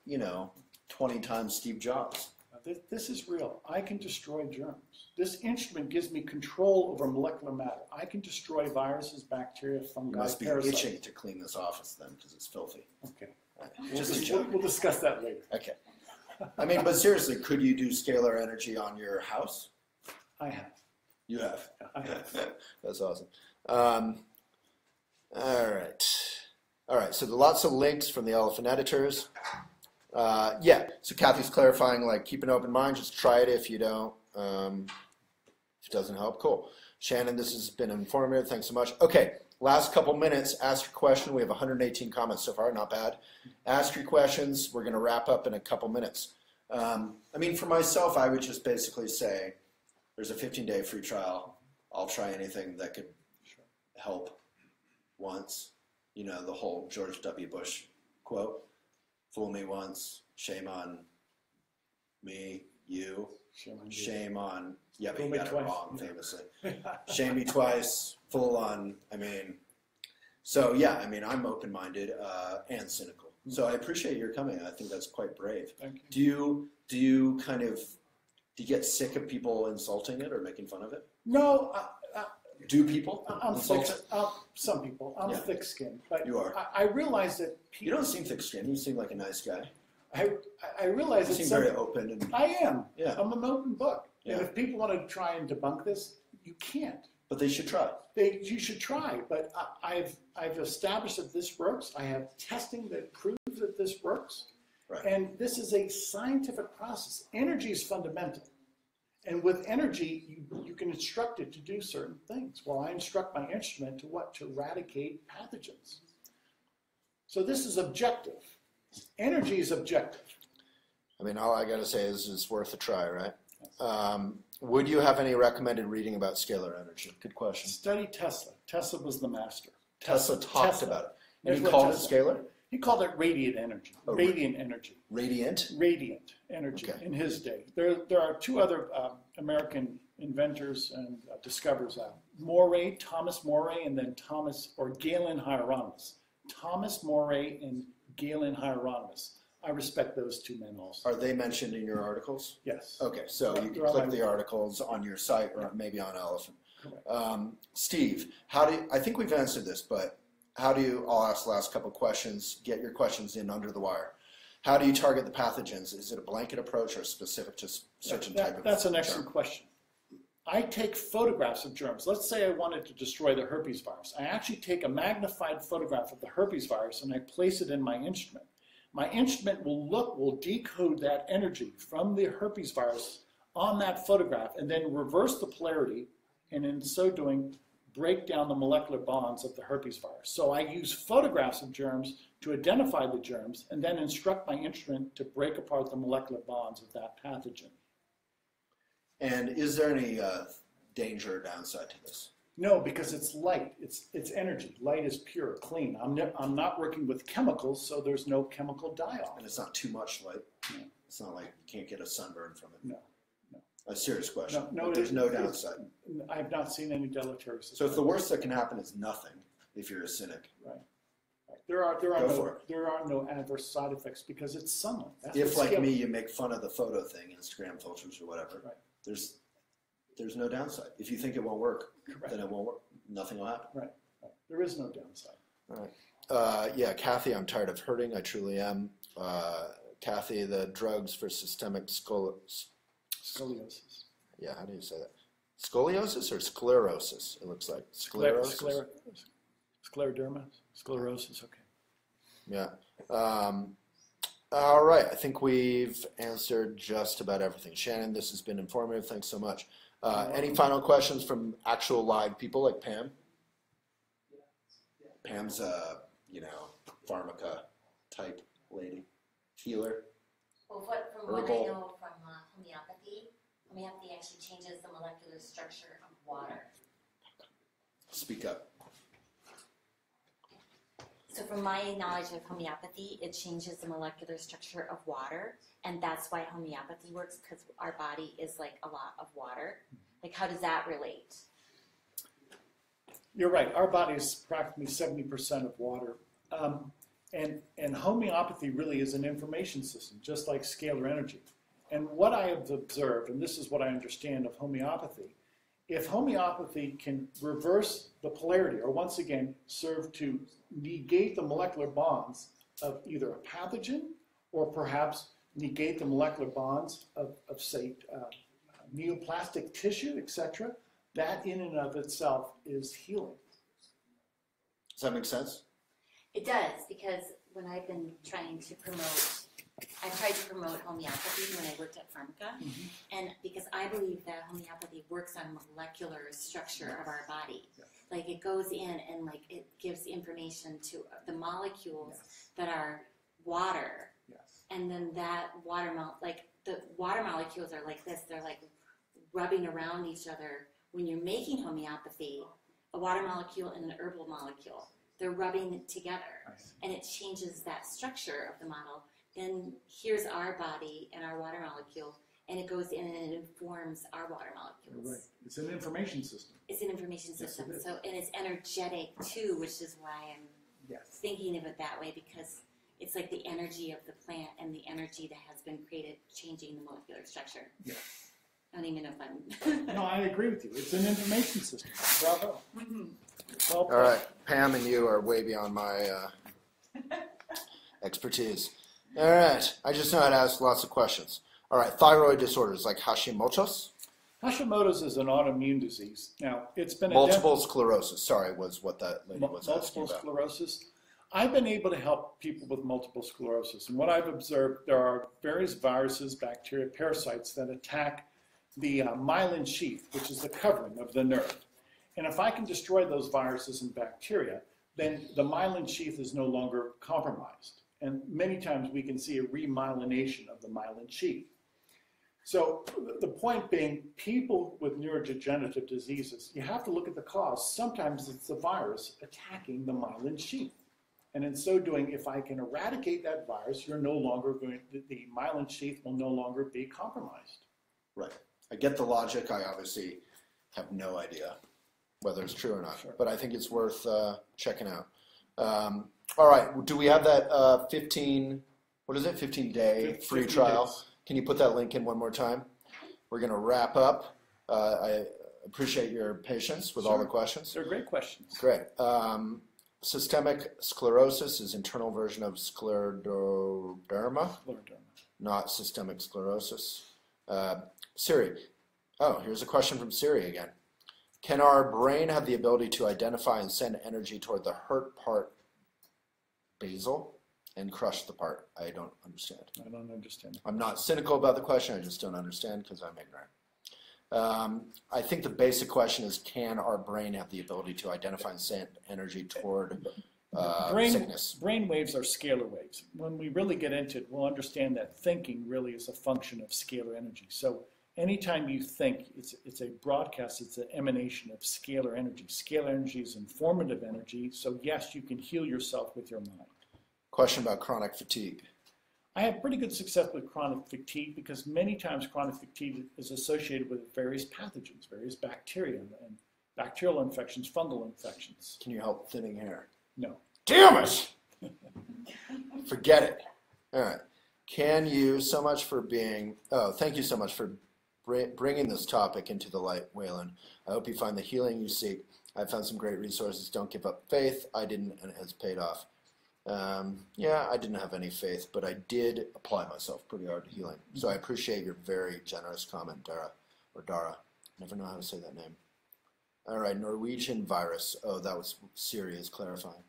20 times Steve Jobs. This is real. I can destroy germs. This instrument gives me control over molecular matter. I can destroy viruses, bacteria, You fungi, must be parasites. itching to clean this office then, because it's filthy. Okay. Just a joke. We'll discuss that later. Okay. I mean, but seriously, could you do scalar energy on your house? I have. You have. I have. That's awesome. All right. All right. So lots of links from the elephant editors. Yeah. So Kathy's clarifying, like, keep an open mind. Just try it if you don't. If it doesn't help, cool. Shannon, this has been informative. Thanks so much. Okay. Last couple minutes. Ask your question. We have 118 comments so far. Not bad. Ask your questions. We're going to wrap up in a couple minutes. I mean, for myself, I would just basically say, there's a 15-day free trial. I'll try anything that could help once. You know, the whole George W. Bush quote, fool me once, shame on me, you, shame on, yeah, but you got it wrong, famously. Shame me twice, fool on, I mean, so yeah, I mean, I'm open-minded and cynical. So I appreciate your coming. I think that's quite brave. Thank you. Do you kind of, do you get sick of people insulting it or making fun of it? No, Do people I'm insult thick. it? Some people. I'm Yeah. thick-skinned, but You are. I realize that You people. don't seem thick-skinned. You seem like a nice guy. I realize You that seem very open. And I am. Yeah. I'm an open book. Yeah. And if people want to try and debunk this, you can't. But they should try. You should try. But I've established that this works. I have testing that proves that this works. Right. And this is a scientific process. Energy is fundamental. And with energy, you can instruct it to do certain things. Well, I instruct my instrument to what? To eradicate pathogens. So this is objective. Energy is objective. I mean, all I got to say is it's worth a try, right? Would you have any recommended reading about scalar energy? Good question. Study Tesla. Tesla was the master. Tesla talked about it. And he Here's what called it Tesla- scalar? He called it radiant energy. Oh, Radiant energy. Radiant? Radiant energy Okay. in his day. There are two other American inventors and discoverers out. Thomas Moray, and then Galen Hieronymus. Thomas Moray and Galen Hieronymus. I respect those two men also. Are they mentioned in your articles? Yes. Okay, so you can They're on click my- the articles on your site or maybe on Elephant. Correct. Steve, I think we've answered this, but I'll ask the last couple questions, get your questions in under the wire. How do you target the pathogens? Is it a blanket approach or specific to certain type of That's an germ? excellent question. I take photographs of germs. Let's say I wanted to destroy the herpes virus. I actually take a magnified photograph of the herpes virus and I place it in my instrument. My instrument will decode that energy from the herpes virus on that photograph and then reverse the polarity, and in so doing, break down the molecular bonds of the herpes virus. So I use photographs of germs to identify the germs and then instruct my instrument to break apart the molecular bonds of that pathogen. And is there any danger or downside to this? No, because it's light. It's energy. Light is pure, clean. I'm not working with chemicals, so there's no chemical die-off. And it's not too much light? No. It's not like you can't get a sunburn from it? No. A serious question. No, But there's no downside. I have not seen any deleterious So if effects. the worst that can happen is nothing, if you're a cynic, Right. There are Go no adverse side effects because it's sunlight. That's if what's like me, scary. you make fun of the photo thing, Instagram filters or whatever, Right. there's no downside. If you think it won't work, Correct. then it won't work. Nothing will happen. Right. There is no downside. All right. Yeah, Kathy, I'm tired of hurting. I truly am. Kathy, the drugs for systemic Scoliosis. yeah, how do you say that? Scoliosis or sclerosis? It looks like sclerosis. Scleroderma. Sclerosis. Okay. Yeah. All right. I think we've answered just about everything. Shannon, this has been informative. Thanks so much. Any final questions from actual live people like Pam? Pam's a, pharmaca type lady, healer. Well, from what I Herbal. know from homeopathy actually changes the molecular structure of water. Speak up. So from my knowledge of homeopathy, it changes the molecular structure of water, and that's why homeopathy works, because our body is like a lot of water. Like, how does that relate? You're right. Our body is practically 70% of water. And homeopathy really is an information system, just like scalar energy. And what I have observed, and this is what I understand of homeopathy, if homeopathy can reverse the polarity, or once again serve to negate the molecular bonds of either a pathogen or perhaps negate the molecular bonds of say, neoplastic tissue, etc., that in and of itself is healing. Does that make sense? It does, because when I've been trying to promote, I tried to promote homeopathy when I worked at Pharmaca, and because I believe that homeopathy works on molecular structure of our body. Like it goes in and like it gives information to the molecules that are water, and then that water, like the water molecules are like this, they're like rubbing around each other. When you're making homeopathy, a water molecule and an herbal molecule, they're rubbing together, and it changes that structure of the model. Then here's our body and our water molecule, and it goes in and it informs our water molecules. Right. It's an information system. It's an information system. Yes, it is. So, and it's energetic too, which is why I'm thinking of it that way, because it's like the energy of the plant and the energy that has been created changing the molecular structure. Yeah. I don't even know if I'm... No, I agree with you. It's an information system. Bravo. Well, All right, Pam and you are way beyond my expertise. All right, I just know how to ask lots of questions. All right, thyroid disorders like Hashimoto's? Hashimoto's is an autoimmune disease. Now, it's been Multiple sclerosis, sorry, was what that lady was asking multiple about. sclerosis. I've been able to help people with multiple sclerosis. And what I've observed, there are various viruses, bacteria, parasites that attack the myelin sheath, which is the covering of the nerve. And if I can destroy those viruses and bacteria, then the myelin sheath is no longer compromised. And many times we can see a remyelination of the myelin sheath. So the point being, people with neurodegenerative diseases, you have to look at the cause. Sometimes it's the virus attacking the myelin sheath. And in so doing, if I can eradicate that virus, you're no longer going, the myelin sheath will no longer be compromised. Right. I get the logic. I obviously have no idea whether it's true or not, but I think it's worth checking out. All right. Do we have that 15 day free trial? Days. Can you put that link in one more time? We're going to wrap up. I appreciate your patience with all the questions. They're great questions. Great. Systemic sclerosis is internal version of scleroderma, not systemic sclerosis. Siri. Oh, here's a question from Siri again. Can our brain have the ability to identify and send energy toward the hurt part basal and crush the part? I don't understand. I don't understand. I'm not cynical about the question. I just don't understand because I'm ignorant. I think the basic question is, can our brain have the ability to identify and send energy toward sickness? Brain waves are scalar waves. When we really get into it, we'll understand that thinking really is a function of scalar energy. So anytime you think, it's a broadcast, it's an emanation of scalar energy. Scalar energy is informative energy, so yes, you can heal yourself with your mind. Question about chronic fatigue. I have pretty good success with chronic fatigue because many times chronic fatigue is associated with various pathogens, various bacteria, and bacterial infections, fungal infections. Can you help thinning hair? No. Damn it! Forget it. All right. Can you so much for being, thank you so much for bringing this topic into the light, Waylon. I hope you find the healing you seek. I've found some great resources. Don't give up faith. I didn't, and it has paid off. Yeah, I didn't have any faith, but I did apply myself pretty hard to healing. So I appreciate your very generous comment, Dara, or Dara. Never know how to say that name. All right, Norwegian virus. Oh, that was Siri is clarifying.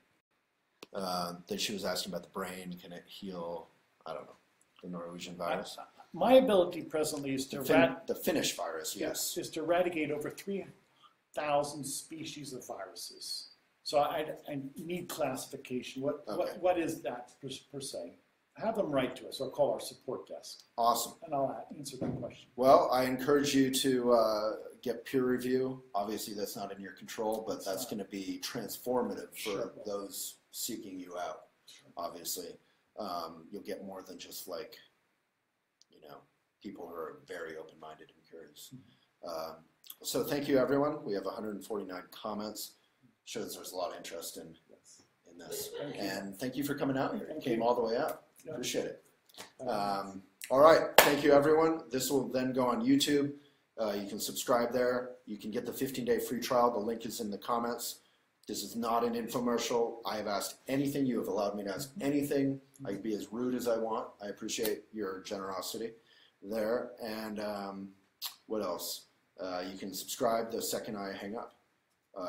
That she was asking about the brain. Can it heal, I don't know, the Norwegian virus? My ability presently is to the Finnish virus, yes. Is to eradicate over 3,000 species of viruses. So I need classification. What is that per se? Have them write to us or call our support desk. Awesome. And I'll answer that question. Well, I encourage you to get peer review. Obviously, that's not in your control, but that's going to be transformative for those seeking you out. Obviously, you'll get more than just like, people who are very open-minded and curious. So thank you, everyone. We have 149 comments. Shows there's a lot of interest in this. And thank you for coming out here. You came all the way out. Appreciate it. All right. Thank you, everyone. This will then go on YouTube. You can subscribe there. You can get the 15-day free trial. The link is in the comments. This is not an infomercial. I have asked anything. You have allowed me to ask anything. I can be as rude as I want. I appreciate your generosity there. And what else? You can subscribe the second I hang up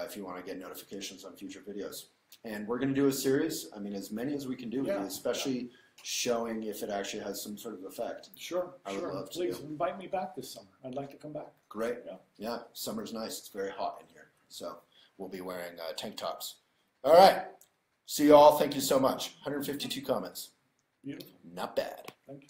if you want to get notifications on future videos. And we're going to do a series. I mean, as many as we can do, especially showing if it actually has some sort of effect. Sure, I would love to. Please invite me back this summer. I'd like to come back. Great. Yeah, summer's nice. It's very hot in here. So we'll be wearing tank tops. All right. See you all. Thank you so much. 152 comments. Beautiful. Not bad. Thank you.